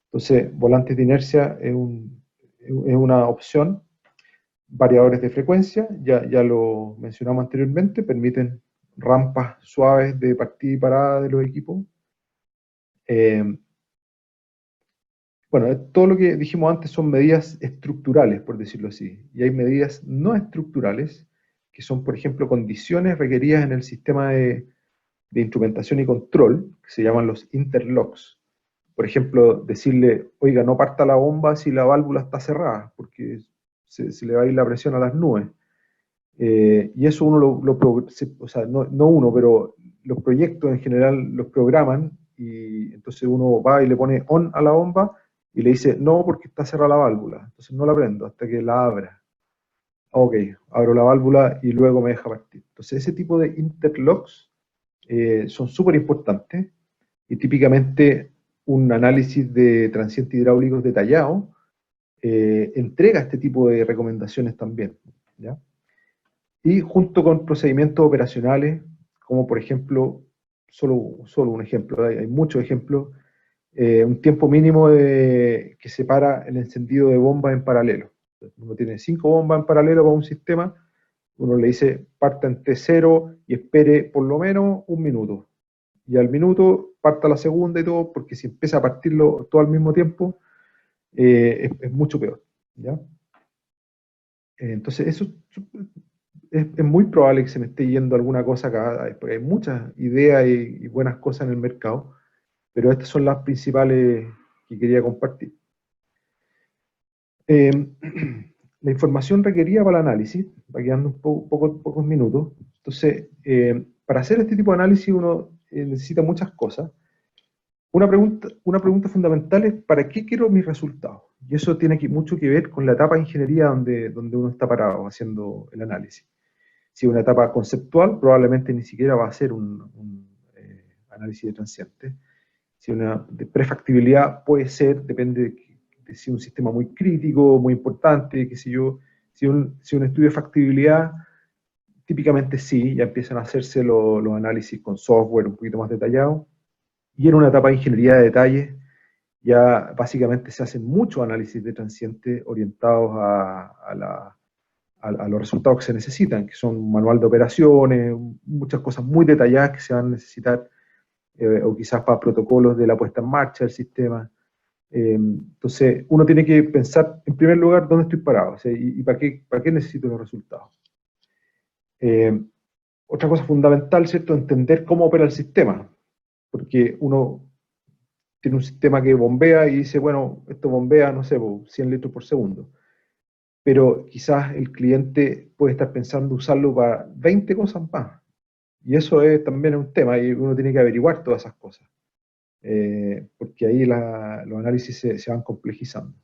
Entonces, volantes de inercia es una opción. Variadores de frecuencia, ya lo mencionamos anteriormente, permiten rampas suaves de partida y parada de los equipos. Bueno, todo lo que dijimos antes son medidas estructurales, por decirlo así, y hay medidas no estructurales, que son, por ejemplo, condiciones requeridas en el sistema de instrumentación y control, que se llaman los interlocks. Por ejemplo, decirle, oiga, no parta la bomba si la válvula está cerrada, porque se le va a ir la presión a las nubes. Y eso uno o sea, no uno, pero los proyectos en general los programan, y entonces uno va y le pone on a la bomba, y le dice, no, porque está cerrada la válvula, entonces no la prendo hasta que la abra. Ok, abro la válvula y luego me deja partir. Entonces ese tipo de interlocks son súper importantes, y típicamente un análisis de transientes hidráulicos detallado entrega este tipo de recomendaciones también, ¿ya? Y junto con procedimientos operacionales, como por ejemplo, solo un ejemplo, hay muchos ejemplos, un tiempo mínimo que separa el encendido de bombas en paralelo. Uno tiene 5 bombas en paralelo para un sistema, uno le dice parta en T0 y espere por lo menos 1 minuto. Y al minuto parta la segunda y todo, porque si empieza a partirlo todo al mismo tiempo, es mucho peor, ¿ya? Entonces, eso es muy probable que se me esté yendo alguna cosa acá, porque hay muchas ideas y buenas cosas en el mercado, pero estas son las principales que quería compartir. La información requerida para el análisis, va quedando pocos minutos. Entonces, para hacer este tipo de análisis uno necesita muchas cosas. Una pregunta fundamental es, ¿para qué quiero mis resultados? Y eso tiene mucho que ver con la etapa de ingeniería donde uno está parado haciendo el análisis. Si es una etapa conceptual, probablemente ni siquiera va a ser un análisis de transiente. Si una de prefactibilidad puede ser, depende de si un sistema muy crítico, muy importante, qué sé yo. Si un estudio de factibilidad, típicamente sí, ya empiezan a hacerse los análisis con software un poquito más detallado. Y en una etapa de ingeniería de detalle, ya básicamente se hacen muchos análisis de transiente orientados a los resultados que se necesitan, que son un manual de operaciones, muchas cosas muy detalladas que se van a necesitar, o quizás para protocolos de la puesta en marcha del sistema. Entonces, uno tiene que pensar, en primer lugar, dónde estoy parado, o sea, y para qué necesito los resultados. Otra cosa fundamental, ¿cierto?, entender cómo opera el sistema, porque uno tiene un sistema que bombea y dice, bueno, esto bombea, no sé, 100 litros por segundo. Pero quizás el cliente puede estar pensando usarlo para 20 cosas más. Y eso también es un tema, y uno tiene que averiguar todas esas cosas. Porque ahí los análisis se van complejizando.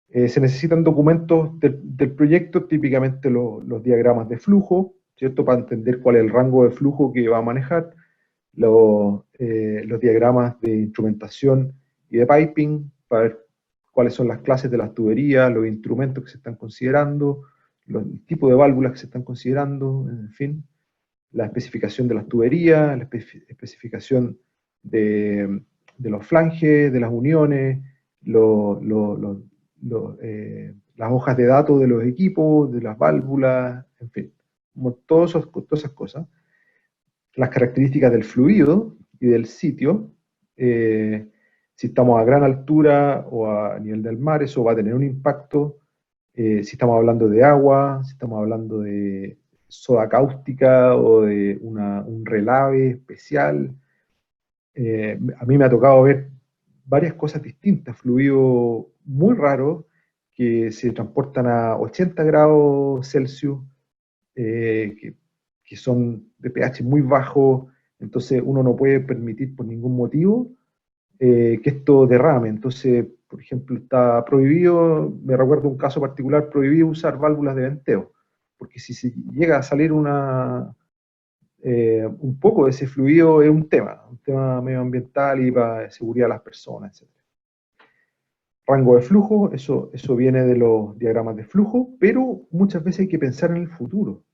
Se necesitan documentos del proyecto, típicamente los diagramas de flujo, ¿cierto?, para entender cuál es el rango de flujo que va a manejar, los diagramas de instrumentación y de piping, para ver cuáles son las clases de las tuberías, los instrumentos que se están considerando, el tipo de válvulas que se están considerando, en fin, la especificación de las tuberías, la especificación de los flanges, de las uniones, las hojas de datos de los equipos, de las válvulas, en fin, todas esas cosas. Las características del fluido y del sitio, si estamos a gran altura o a nivel del mar, eso va a tener un impacto. Si estamos hablando de agua, si estamos hablando de soda cáustica o de un relave especial. A mí me ha tocado ver varias cosas distintas, fluidos muy raros que se transportan a 80 grados Celsius, que son de pH muy bajo, entonces uno no puede permitir por ningún motivo que esto derrame. Entonces, por ejemplo, está prohibido, me recuerdo un caso particular, prohibido usar válvulas de venteo, porque si se llega a salir un poco de ese fluido es un tema medioambiental y para seguridad de las personas, etc. Rango de flujo, eso viene de los diagramas de flujo, pero muchas veces hay que pensar en el futuro.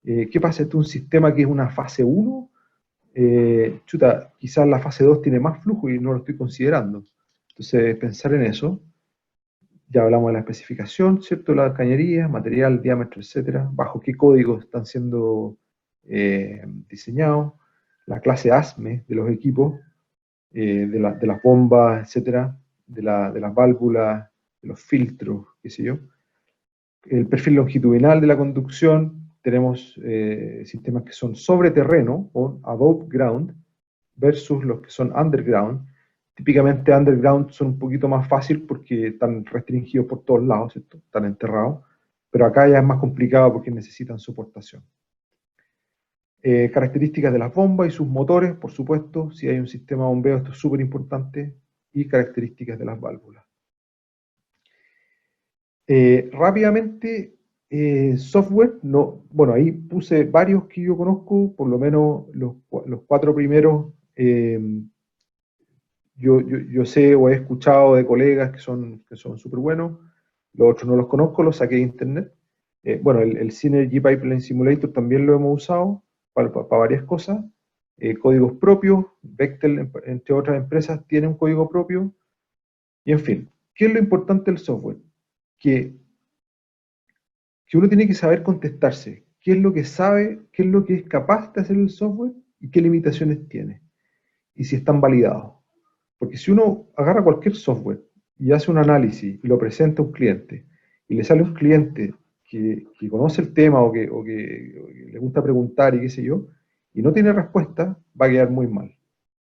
¿Qué pasa? Este es un sistema que es una fase 1, quizás la fase 2 tiene más flujo y no lo estoy considerando. Entonces, pensar en eso. Ya hablamos de la especificación, ¿cierto? La cañería, material, diámetro, etcétera. Bajo qué códigos están siendo diseñados. La clase ASME de los equipos, de las bombas, etcétera. De las válvulas, de los filtros, qué sé yo. El perfil longitudinal de la conducción. Tenemos sistemas que son sobre terreno o above ground versus los que son underground. Típicamente underground son un poquito más fácil porque están restringidos por todos lados, ¿cierto? Están enterrados, pero acá ya es más complicado porque necesitan soportación. Características de las bombas y sus motores, por supuesto, si hay un sistema de bombeo, esto es súper importante, y características de las válvulas. Rápidamente, software, bueno, ahí puse varios que yo conozco, por lo menos los 4 primeros, yo sé o he escuchado de colegas que son súper buenos, los otros no los conozco, los saqué de internet. Bueno, el Synergy Pipeline Simulator también lo hemos usado para varias cosas. Códigos propios, Bechtel, entre otras empresas, tiene un código propio. Y en fin, ¿qué es lo importante del software? Que uno tiene que saber contestarse. ¿Qué es lo que sabe? ¿Qué es lo que es capaz de hacer el software? ¿Y qué limitaciones tiene? Y si están validados. Porque si uno agarra cualquier software y hace un análisis y lo presenta a un cliente, y le sale un cliente que conoce el tema o que le gusta preguntar y qué sé yo, y no tiene respuesta, va a quedar muy mal.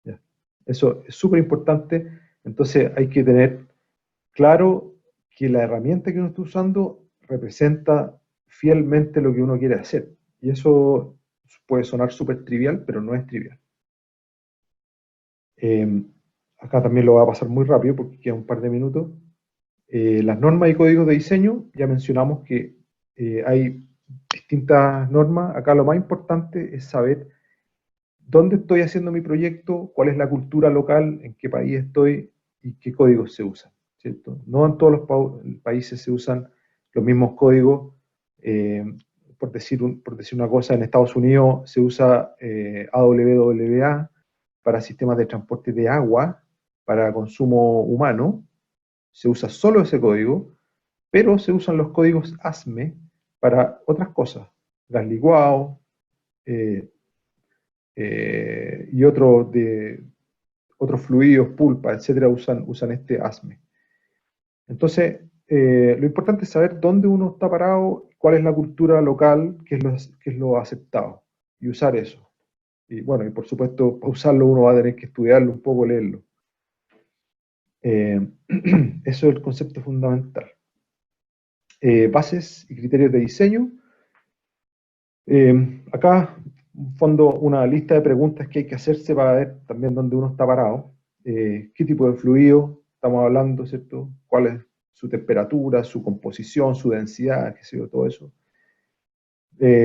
¿Ya? Eso es súper importante. Entonces hay que tener claro que la herramienta que uno está usando representa fielmente lo que uno quiere hacer. Y eso puede sonar súper trivial, pero no es trivial. Acá también lo voy a pasar muy rápido porque queda un par de minutos. Las normas y códigos de diseño, ya mencionamos que hay distintas normas. Acá lo más importante es saber dónde estoy haciendo mi proyecto, cuál es la cultura local, en qué país estoy y qué códigos se usan, ¿cierto? No en todos los países se usan los mismos códigos. Por decir una cosa, en Estados Unidos se usa AWWA para sistemas de transporte de agua para consumo humano. Se usa solo ese código, pero se usan los códigos ASME para otras cosas, gas licuado, y otros fluidos, pulpa, etcétera, usan este ASME. Entonces, lo importante es saber dónde uno está parado, cuál es la cultura local, qué es lo aceptado, y usar eso. Y bueno, y por supuesto, para usarlo uno va a tener que estudiarlo un poco, leerlo. Eso es el concepto fundamental. Bases y criterios de diseño. Acá, en fondo, una lista de preguntas que hay que hacerse para ver también dónde uno está parado. ¿Qué tipo de fluido estamos hablando, cierto? ¿Cuál es su temperatura, su composición, su densidad, qué sé yo, todo eso?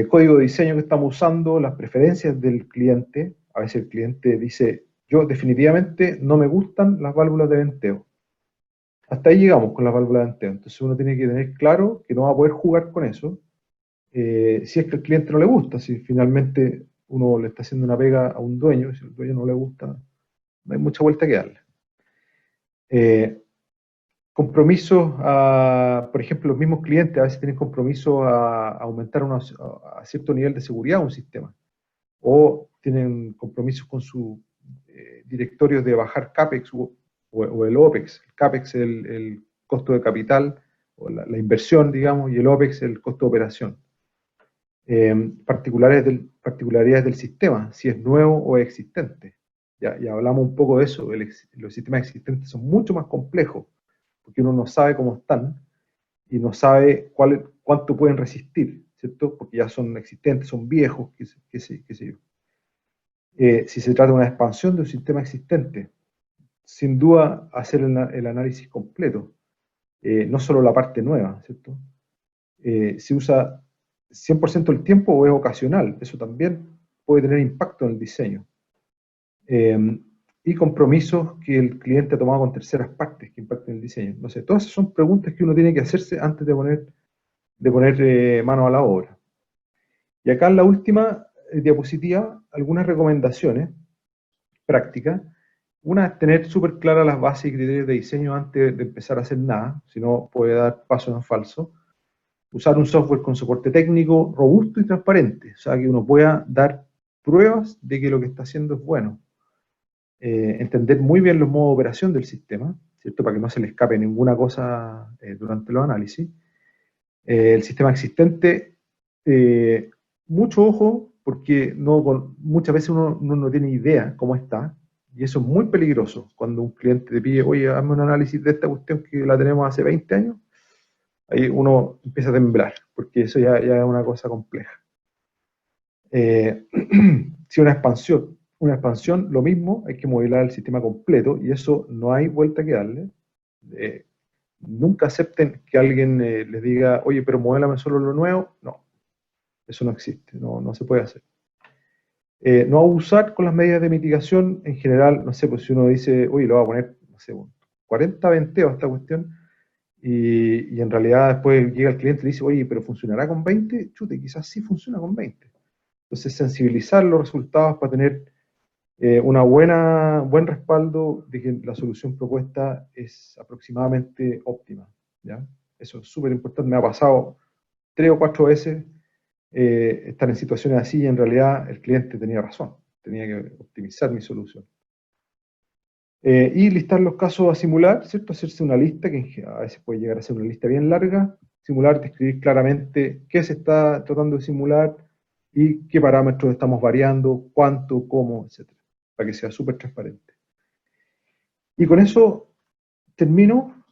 Código de diseño que estamos usando, las preferencias del cliente. A veces el cliente dice, yo definitivamente no me gustan las válvulas de venteo. Hasta ahí llegamos con las válvulas de venteo. Entonces uno tiene que tener claro que no va a poder jugar con eso. Si es que al cliente no le gusta, si finalmente uno le está haciendo una pega a un dueño, si al dueño no le gusta, no hay mucha vuelta que darle. Compromisos, por ejemplo, los mismos clientes a veces tienen compromisos a aumentar a cierto nivel de seguridad un sistema, o tienen compromisos con sus directorios de bajar CAPEX o el OPEX. El CAPEX es el costo de capital, o la inversión, digamos, y el OPEX el costo de operación. Particularidades del sistema, si es nuevo o existente. Ya hablamos un poco de eso. Los sistemas existentes son mucho más complejos, porque uno no sabe cómo están y no sabe cuánto pueden resistir, ¿cierto? Porque ya son existentes, son viejos, qué sé yo. Si se trata de una expansión de un sistema existente, sin duda hacer el análisis completo, no solo la parte nueva, ¿cierto? Se usa 100% del tiempo o es ocasional, eso también puede tener impacto en el diseño. Y compromisos que el cliente ha tomado con terceras partes que impacten el diseño. No sé, todas esas son preguntas que uno tiene que hacerse antes de poner mano a la obra. Y acá en la última diapositiva, algunas recomendaciones prácticas. Una es tener súper claras las bases y criterios de diseño antes de empezar a hacer nada, si no puede dar pasos en falso. Usar un software con soporte técnico robusto y transparente, o sea, que uno pueda dar pruebas de que lo que está haciendo es bueno. Entender muy bien los modos de operación del sistema, ¿cierto? Para que no se le escape ninguna cosa durante los análisis. El sistema existente, mucho ojo, porque muchas veces uno no tiene idea cómo está, y eso es muy peligroso. Cuando un cliente te pide, oye, hazme un análisis de esta cuestión que la tenemos hace 20 años, ahí uno empieza a temblar, porque eso ya es una cosa compleja. Si una expansión, lo mismo, hay que modelar el sistema completo, y eso no hay vuelta que darle. Nunca acepten que alguien les diga, oye, pero modélame solo lo nuevo. No, eso no existe, no se puede hacer. No abusar con las medidas de mitigación en general. No sé, pues si uno dice, oye, lo voy a poner, no sé, 40 venteos a esta cuestión, y en realidad después llega el cliente y le dice, oye, pero ¿funcionará con 20? Chute, quizás sí funciona con 20. Entonces, sensibilizar los resultados para tener buen respaldo de que la solución propuesta es aproximadamente óptima, ¿ya? Eso es súper importante. Me ha pasado 3 o 4 veces estar en situaciones así y en realidad el cliente tenía razón. Tenía que optimizar mi solución. Y listar los casos a simular, ¿cierto? Hacerse una lista, que a veces puede llegar a ser una lista bien larga. Simular, describir claramente qué se está tratando de simular y qué parámetros estamos variando, cuánto, cómo, etc. Para que sea súper transparente. Y con eso termino.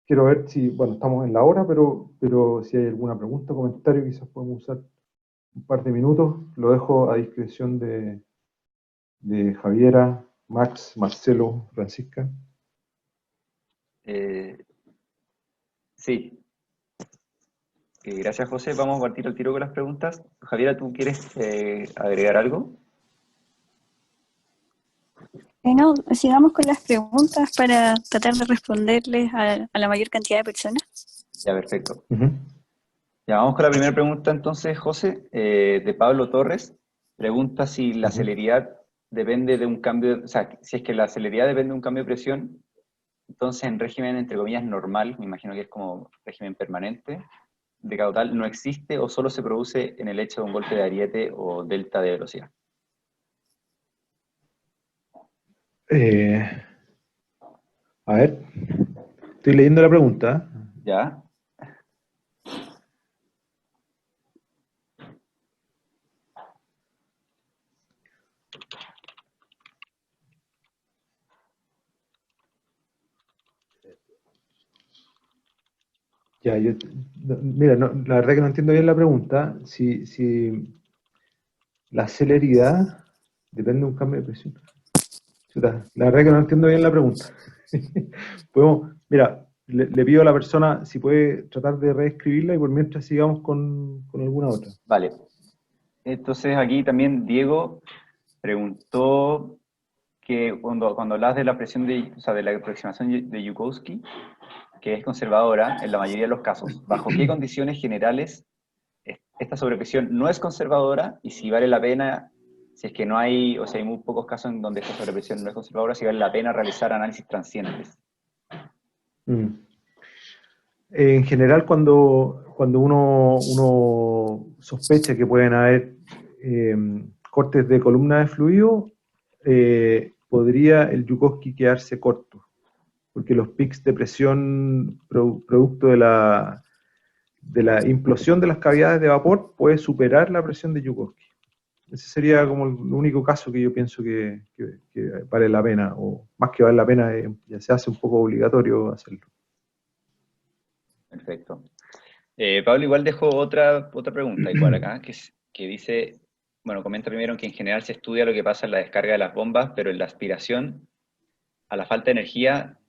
quiero ver si, bueno, estamos en la hora, pero si hay alguna pregunta o comentario, quizás podemos usar un par de minutos. Lo dejo a discreción de Javiera, Max, Marcelo, Francisca. Sí. Gracias, José. Vamos a partir al tiro con las preguntas. Javiera, ¿tú quieres agregar algo? Bueno, sigamos con las preguntas para tratar de responderles a la mayor cantidad de personas. Ya, perfecto. Uh-huh. Ya, vamos con la primera pregunta entonces, José, de Pablo Torres. Pregunta si la celeridad depende de un cambio, o sea, si es que la celeridad depende de un cambio de presión, entonces en régimen, entre comillas, normal, me imagino que es como régimen permanente, de caudal, no existe o solo se produce en el hecho de un golpe de ariete o delta de velocidad. A ver, estoy leyendo la pregunta. ¿Ya? Ya, mira, la verdad que no entiendo bien la pregunta. Si la celeridad depende de un cambio de presión. Chuta, la verdad que no entiendo bien la pregunta. Mira, le pido a la persona si puede tratar de reescribirla y por mientras sigamos con alguna otra. Vale. Entonces aquí también Diego preguntó que cuando hablas de la presión o sea, de la aproximación de Joukowski, que es conservadora en la mayoría de los casos, ¿bajo qué condiciones generales esta sobrepresión no es conservadora? Y si vale la pena, si es que no hay, o sea, hay muy pocos casos en donde esta sobrepresión no es conservadora, si vale la pena realizar análisis transientes. En general, cuando uno sospecha que pueden haber cortes de columna de fluido, podría el Joukowski quedarse corto, porque los pics de presión producto de la implosión de las cavidades de vapor puede superar la presión de Joukowski. Ese sería como el único caso que yo pienso que vale la pena, o más que vale la pena, ya se hace un poco obligatorio hacerlo. Perfecto. Pablo, igual dejo otra pregunta igual acá, que dice, bueno, comenta primero que en general se estudia lo que pasa en la descarga de las bombas, pero en la aspiración, a la falta de energía,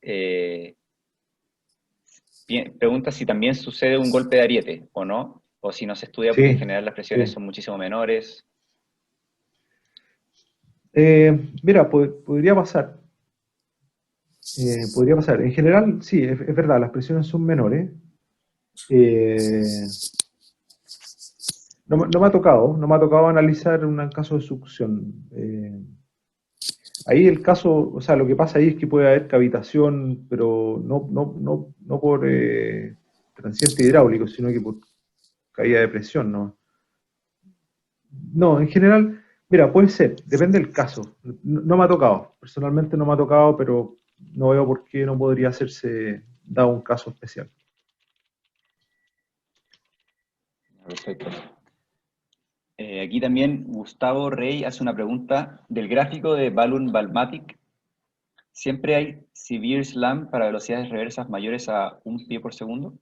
pregunta si también sucede un golpe de ariete o no, o si no se estudia porque en Sí, general las presiones sí. son muchísimo menores. Mira, podría pasar. Podría pasar. En general, sí, es verdad, las presiones son menores. No me ha tocado analizar un caso de succión. Ahí el caso, o sea, lo que pasa ahí es que puede haber cavitación, pero no por transiente hidráulico, sino que por caída de presión, ¿no? No, en general, mira, puede ser, depende del caso. No me ha tocado, personalmente no me ha tocado, pero no veo por qué no podría hacerse dado un caso especial. Perfecto. Aquí también Gustavo Rey hace una pregunta del gráfico de Balloon Balmatic. ¿Siempre hay severe slam para velocidades reversas mayores a 1 pie por segundo?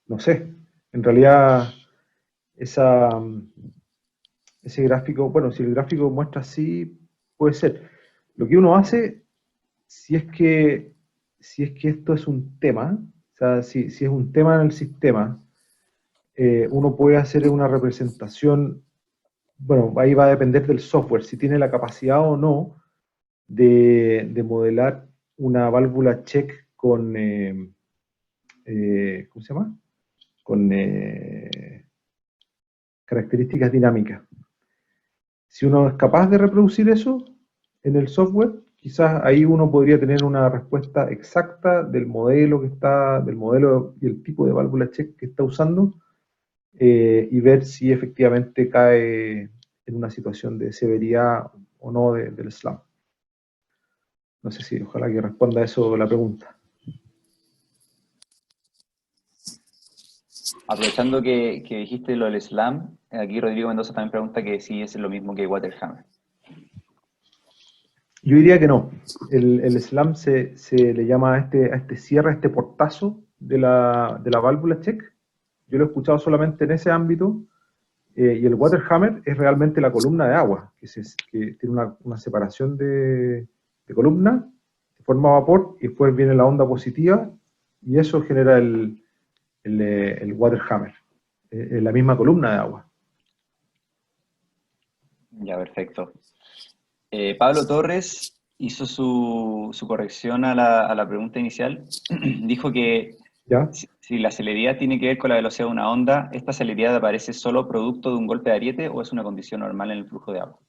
No sé, en realidad ese gráfico, bueno, si el gráfico muestra así, puede ser. Lo que uno hace, si es que esto es un tema, o sea, si es un tema en el sistema, uno puede hacer una representación, bueno, ahí va a depender del software, si tiene la capacidad o no de modelar una válvula check con, ¿cómo se llama? Con características dinámicas. Si uno es capaz de reproducir eso en el software, quizás ahí uno podría tener una respuesta exacta del modelo del modelo y el tipo de válvula check que está usando, y ver si efectivamente cae en una situación de severidad o no del slam. No sé si, ojalá que responda a eso la pregunta. Aprovechando que dijiste lo del slam, aquí Rodrigo Mendoza también pregunta que si es lo mismo que Waterhammer. Yo diría que no. El SLAM se le llama a este cierre, a este portazo de la válvula check. Yo lo he escuchado solamente en ese ámbito. Y el water hammer es realmente la columna de agua, que tiene una separación de columna, forma vapor, y después viene la onda positiva, y eso genera el water hammer, la misma columna de agua. Ya, perfecto. Pablo Torres hizo su corrección a la pregunta inicial. Dijo que ¿Ya? si la celeridad tiene que ver con la velocidad de una onda, ¿esta celeridad aparece solo producto de un golpe de ariete o es una condición normal en el flujo de agua?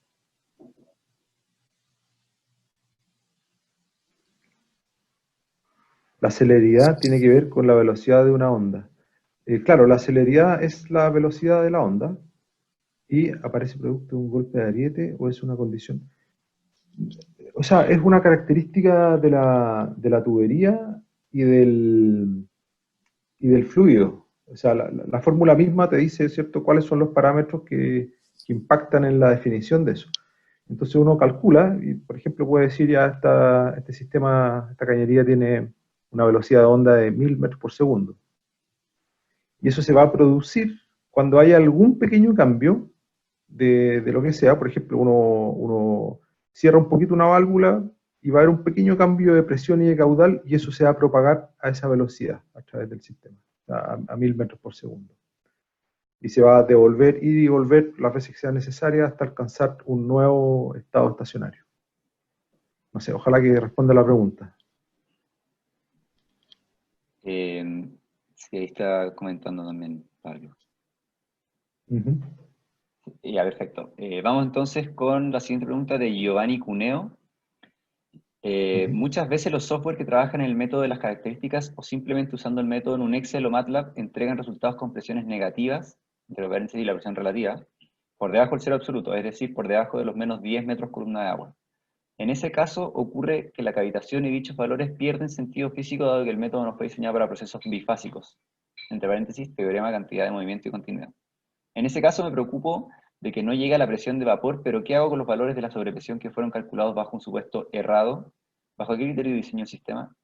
La celeridad tiene que ver con la velocidad de una onda. Claro, la celeridad es la velocidad de la onda, y aparece producto de un golpe de ariete o es una condición. O sea, es una característica de la tubería y del fluido. O sea, la fórmula misma te dice, ¿cierto?, cuáles son los parámetros que impactan en la definición de eso. Entonces uno calcula, y por ejemplo puede decir ya este sistema, esta cañería tiene una velocidad de onda de 1000 metros por segundo. Y eso se va a producir cuando haya algún pequeño cambio de lo que sea. Por ejemplo, uno cierra un poquito una válvula y va a haber un pequeño cambio de presión y de caudal, y eso se va a propagar a esa velocidad a través del sistema, a 1000 metros por segundo. Y se va a devolver y devolver las veces que sea necesaria hasta alcanzar un nuevo estado estacionario. No sé, ojalá que responda la pregunta. Sí, ahí está comentando también Pablo. Uh-huh. Ya, perfecto. Vamos entonces con la siguiente pregunta de Giovanni Cuneo. Muchas veces los software que trabajan en el método de las características o simplemente usando el método en un Excel o MATLAB entregan resultados con presiones negativas, entre paréntesis y la presión relativa, por debajo del cero absoluto, es decir, por debajo de los menos 10 metros columna de agua. En ese caso ocurre que la cavitación y dichos valores pierden sentido físico dado que el método no fue diseñado para procesos bifásicos, entre paréntesis, teorema, cantidad de movimiento y continuidad. En ese caso me preocupo de que no llegue a la presión de vapor, pero ¿qué hago con los valores de la sobrepresión que fueron calculados bajo un supuesto errado? ¿Bajo qué criterio diseño el sistema?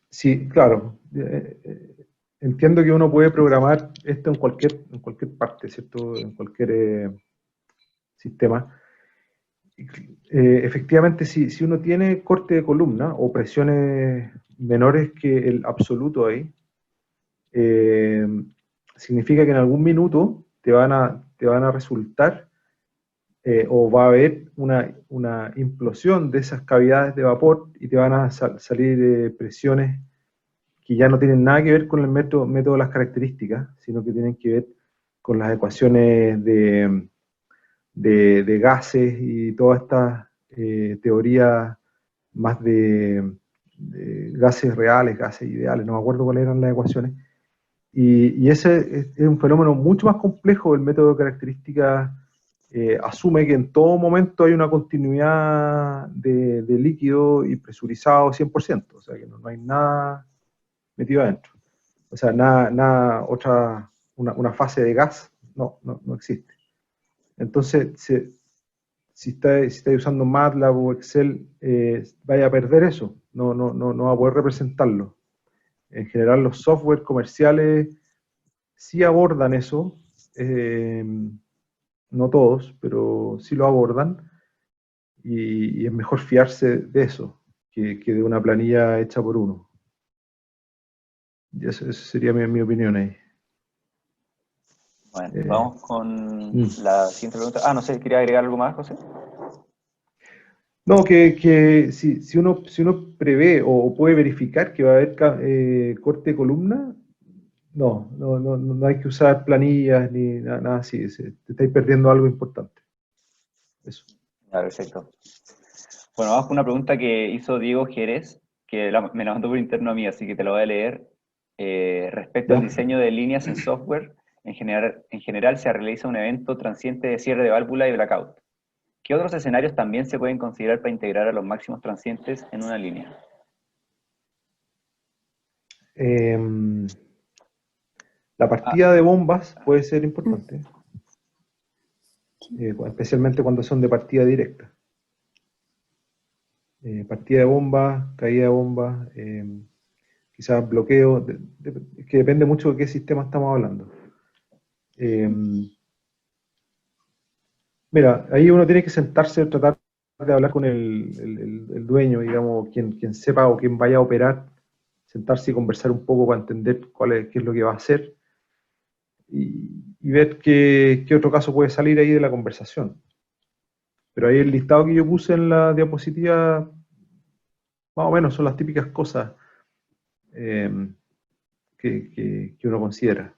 Sí, claro. Entiendo que uno puede programar esto en cualquier parte, ¿cierto? En cualquier sistema. Efectivamente, si uno tiene corte de columna o presiones menores que el absoluto ahí, eh, significa que en algún minuto te van a resultar o va a haber una implosión de esas cavidades de vapor y te van a salir presiones que ya no tienen nada que ver con el método de las características, sino que tienen que ver con las ecuaciones de gases y todas estas teorías más de gases reales, gases ideales, no me acuerdo cuáles eran las ecuaciones. Y ese es un fenómeno mucho más complejo. El método de características asume que en todo momento hay una continuidad de líquido y presurizado 100%, o sea que no hay nada metido adentro. O sea, una fase de gas no existe. Entonces, si está usando MATLAB o Excel, vaya a perder eso, no va a poder representarlo. En general, los software comerciales sí abordan eso, no todos, pero sí lo abordan, y es mejor fiarse de eso que de una planilla hecha por uno. Y esa sería mi opinión ahí. Bueno, vamos con la siguiente pregunta. Ah, no sé, ¿quería agregar algo más, José? No, que si uno prevé o puede verificar que va a haber corte de columna, no hay que usar planillas ni nada así. Te estáis perdiendo algo importante. Eso. Ya, perfecto. Bueno, vamos con una pregunta que hizo Diego Jerez, que me la mandó por interno a mí, así que te lo voy a leer. Respecto al ¿Ya? diseño de líneas en software, en general se realiza un evento transiente de cierre de válvula y blackout. ¿Qué otros escenarios también se pueden considerar para integrar a los máximos transientes en una línea? La partida de bombas puede ser importante. especialmente cuando son de partida directa. Partida de bomba, caída de bomba, quizás bloqueo, es que depende mucho de qué sistema estamos hablando. Mira, ahí uno tiene que sentarse, tratar de hablar con el dueño, digamos, quien sepa o quien vaya a operar, sentarse y conversar un poco para entender qué es lo que va a hacer y ver qué otro caso puede salir ahí de la conversación. Pero ahí el listado que yo puse en la diapositiva, más o menos son las típicas cosas que uno considera.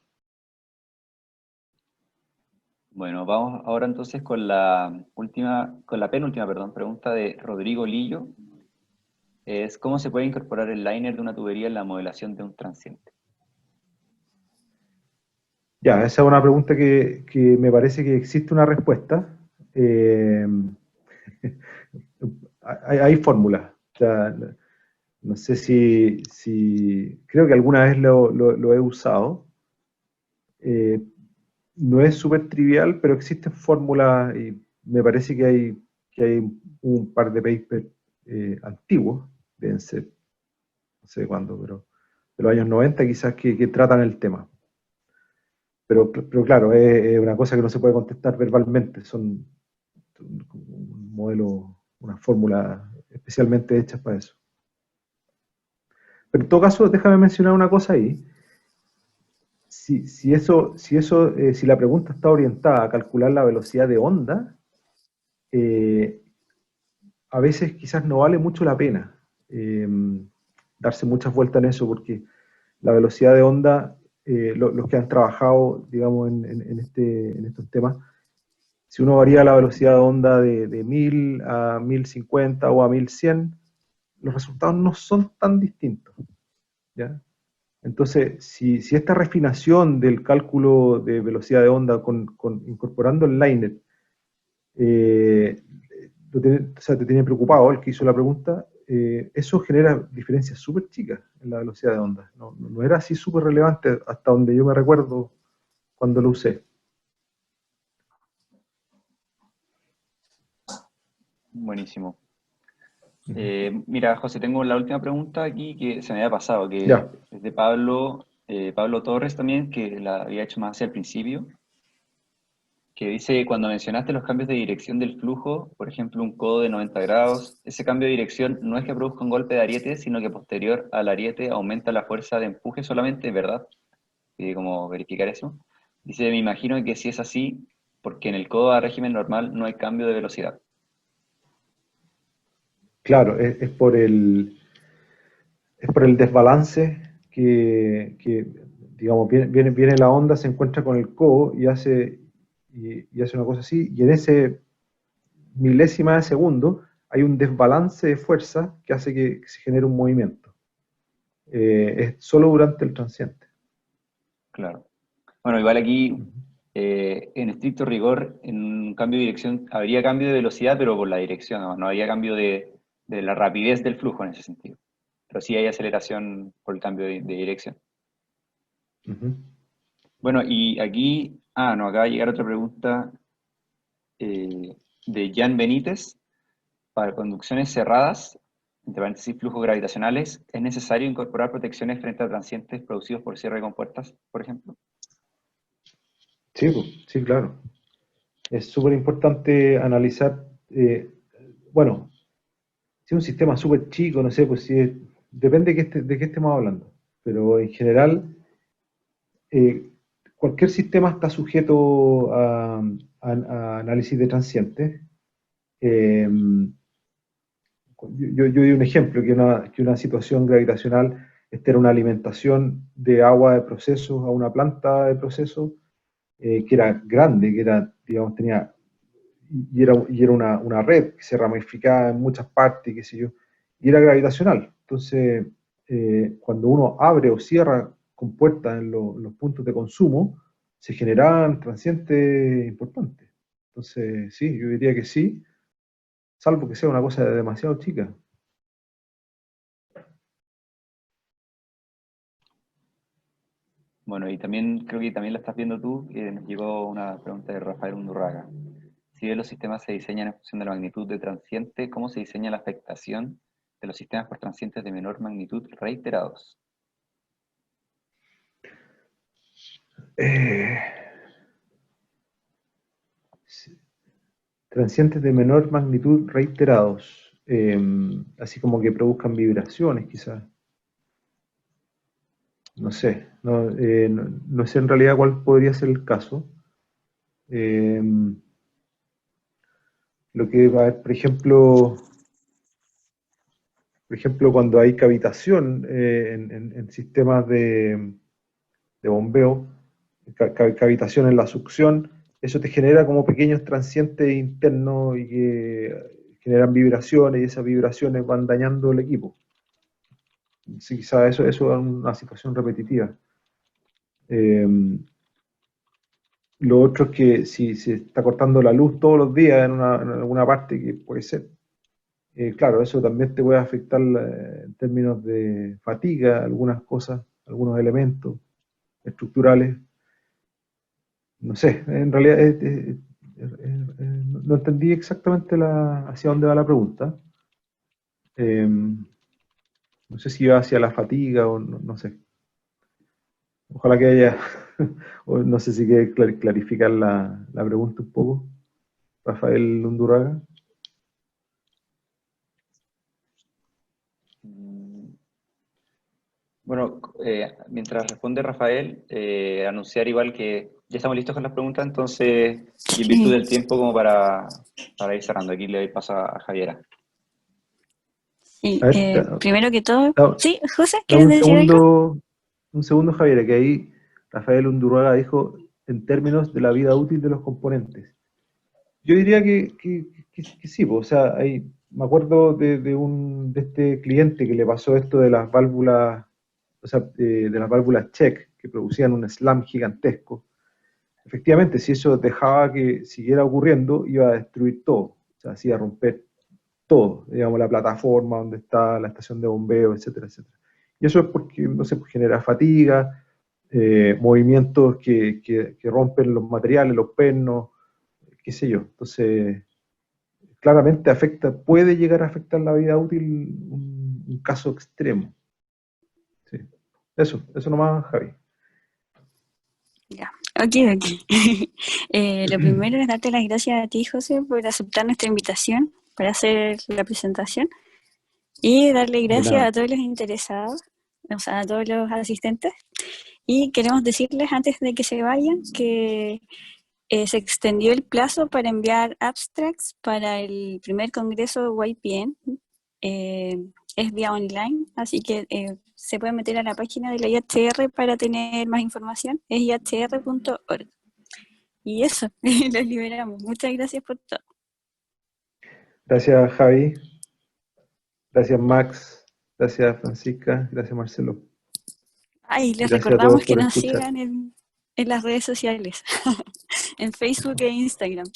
Bueno, vamos ahora entonces con la penúltima, perdón, pregunta de Rodrigo Lillo. Es ¿cómo se puede incorporar el liner de una tubería en la modelación de un transiente? Ya, esa es una pregunta que me parece que existe una respuesta. Hay fórmulas. O sea, no sé creo que alguna vez lo he usado. No es súper trivial, pero existen fórmulas y me parece que hay un par de papers antiguos, deben ser, no sé cuándo, pero de los años 90 quizás que tratan el tema. Pero claro, es una cosa que no se puede contestar verbalmente, son un modelo, una fórmula especialmente hechas para eso. Pero en todo caso, déjame mencionar una cosa ahí. Si la pregunta está orientada a calcular la velocidad de onda, a veces quizás no vale mucho la pena darse muchas vueltas en eso, porque la velocidad de onda, los que han trabajado, digamos, en estos temas, si uno varía la velocidad de onda de 1000 a 1050 o a 1100, los resultados no son tan distintos, ¿ya? Entonces, si esta refinación del cálculo de velocidad de onda incorporando el liner, o sea, te tiene preocupado el que hizo la pregunta, eso genera diferencias súper chicas en la velocidad de onda. No era así súper relevante hasta donde yo me recuerdo cuando lo usé. Buenísimo. Mira, José, tengo la última pregunta aquí que se me había pasado, que Ya, es de Pablo Torres también, que la había hecho más hacia el principio, que dice, cuando mencionaste los cambios de dirección del flujo, por ejemplo, un codo de 90 grados, ese cambio de dirección no es que produzca un golpe de ariete, sino que posterior al ariete aumenta la fuerza de empuje solamente, ¿verdad? Pide como verificar eso. Dice, me imagino que si es así, porque en el codo a régimen normal no hay cambio de velocidad. claro, es por el desbalance que, digamos, viene la onda, se encuentra con el codo y hace una cosa así, y en ese milésima de segundo hay un desbalance de fuerza que hace que se genere un movimiento. Es solo durante el transiente. Claro. Bueno, igual aquí, en estricto rigor, en un cambio de dirección, habría cambio de velocidad, pero por la dirección, no habría cambio de la rapidez del flujo en ese sentido. Pero sí hay aceleración por el cambio de dirección. Ujú. Bueno, y aquí, no, acaba de llegar otra pregunta de Jan Benítez. Para conducciones cerradas, entre paréntesis flujos gravitacionales, ¿es necesario incorporar protecciones frente a transientes producidos por cierre de compuertas, por ejemplo? Sí, pues, sí, claro. Es súper importante analizar, bueno, si es un sistema súper chico, no sé, pues depende de qué estemos hablando, pero en general eh, cualquier sistema está sujeto a análisis de transientes. Eh, yo di un ejemplo, que una situación gravitacional esta era una alimentación de agua de proceso a una planta de proceso que era grande, que era, digamos, y era una red que se ramificaba en muchas partes, qué sé yo, y era gravitacional. Entonces, cuando uno abre o cierra compuertas en los puntos de consumo, se generaban transientes importantes. Entonces, sí, yo diría que sí, salvo que sea una cosa demasiado chica. Bueno, y también creo que también la estás viendo tú, que nos llegó una pregunta de Rafael Undurraga. Si bien los sistemas se diseñan en función de la magnitud de transiente, ¿cómo se diseña la afectación de los sistemas por transientes de menor magnitud reiterados? Transientes de menor magnitud reiterados, así como que produzcan vibraciones quizás. No sé, no sé en realidad cuál podría ser el caso. Lo que va a haber, por ejemplo, cuando hay cavitación en sistemas de bombeo, cavitación en la succión, eso te genera como pequeños transientes internos y que generan vibraciones y esas vibraciones van dañando el equipo. Sí, quizás eso es una situación repetitiva. Lo otro es que si se está cortando la luz todos los días en alguna parte, que puede ser, claro, eso también te puede afectar en términos de fatiga, algunas cosas, algunos elementos estructurales. No sé, en realidad no entendí exactamente hacia dónde va la pregunta. No sé si va hacia la fatiga o no sé. Ojalá que haya, o no sé si quiere clarificar la pregunta un poco, Rafael Undurraga. Bueno, mientras responde Rafael, anunciar igual que ya estamos listos con las preguntas, entonces, y en virtud del tiempo como para ir cerrando. Aquí le doy paso a Javiera. Sí, Ver, primero que todo, sí, José, da ¿quieres decir algo? un segundo, Javier, que ahí Rafael Undurraga dijo en términos de la vida útil de los componentes. Yo diría que sí, pues, o sea, me acuerdo de este cliente que le pasó esto de las válvulas, o sea, de las válvulas check, que producían un slam gigantesco. Efectivamente, si eso dejaba que siguiera ocurriendo, iba a destruir todo, o sea, hacía romper todo, digamos, la plataforma donde está la estación de bombeo, etcétera, etcétera. Y eso es porque, no sé, pues genera fatiga, movimientos que rompen los materiales, los pernos, qué sé yo. Entonces, claramente puede llegar a afectar la vida útil un caso extremo. Sí. Eso nomás, Javi. Ya, ok. Lo primero es darte las gracias a ti, José, por aceptar nuestra invitación para hacer la presentación y darle gracias a todos los interesados, o sea, a todos los asistentes. Y queremos decirles antes de que se vayan que se extendió el plazo para enviar abstracts para el primer congreso YPN. Es vía online, así que se pueden meter a la página de la IHR para tener más información. Es ihr.org. Y eso, los liberamos. Muchas gracias por todo. Gracias, Javi. Gracias, Max. Gracias, Francisca. Gracias, Marcelo. Y les gracias a todos recordamos que por nos escuchar. sigan en las redes sociales, en Facebook e Instagram.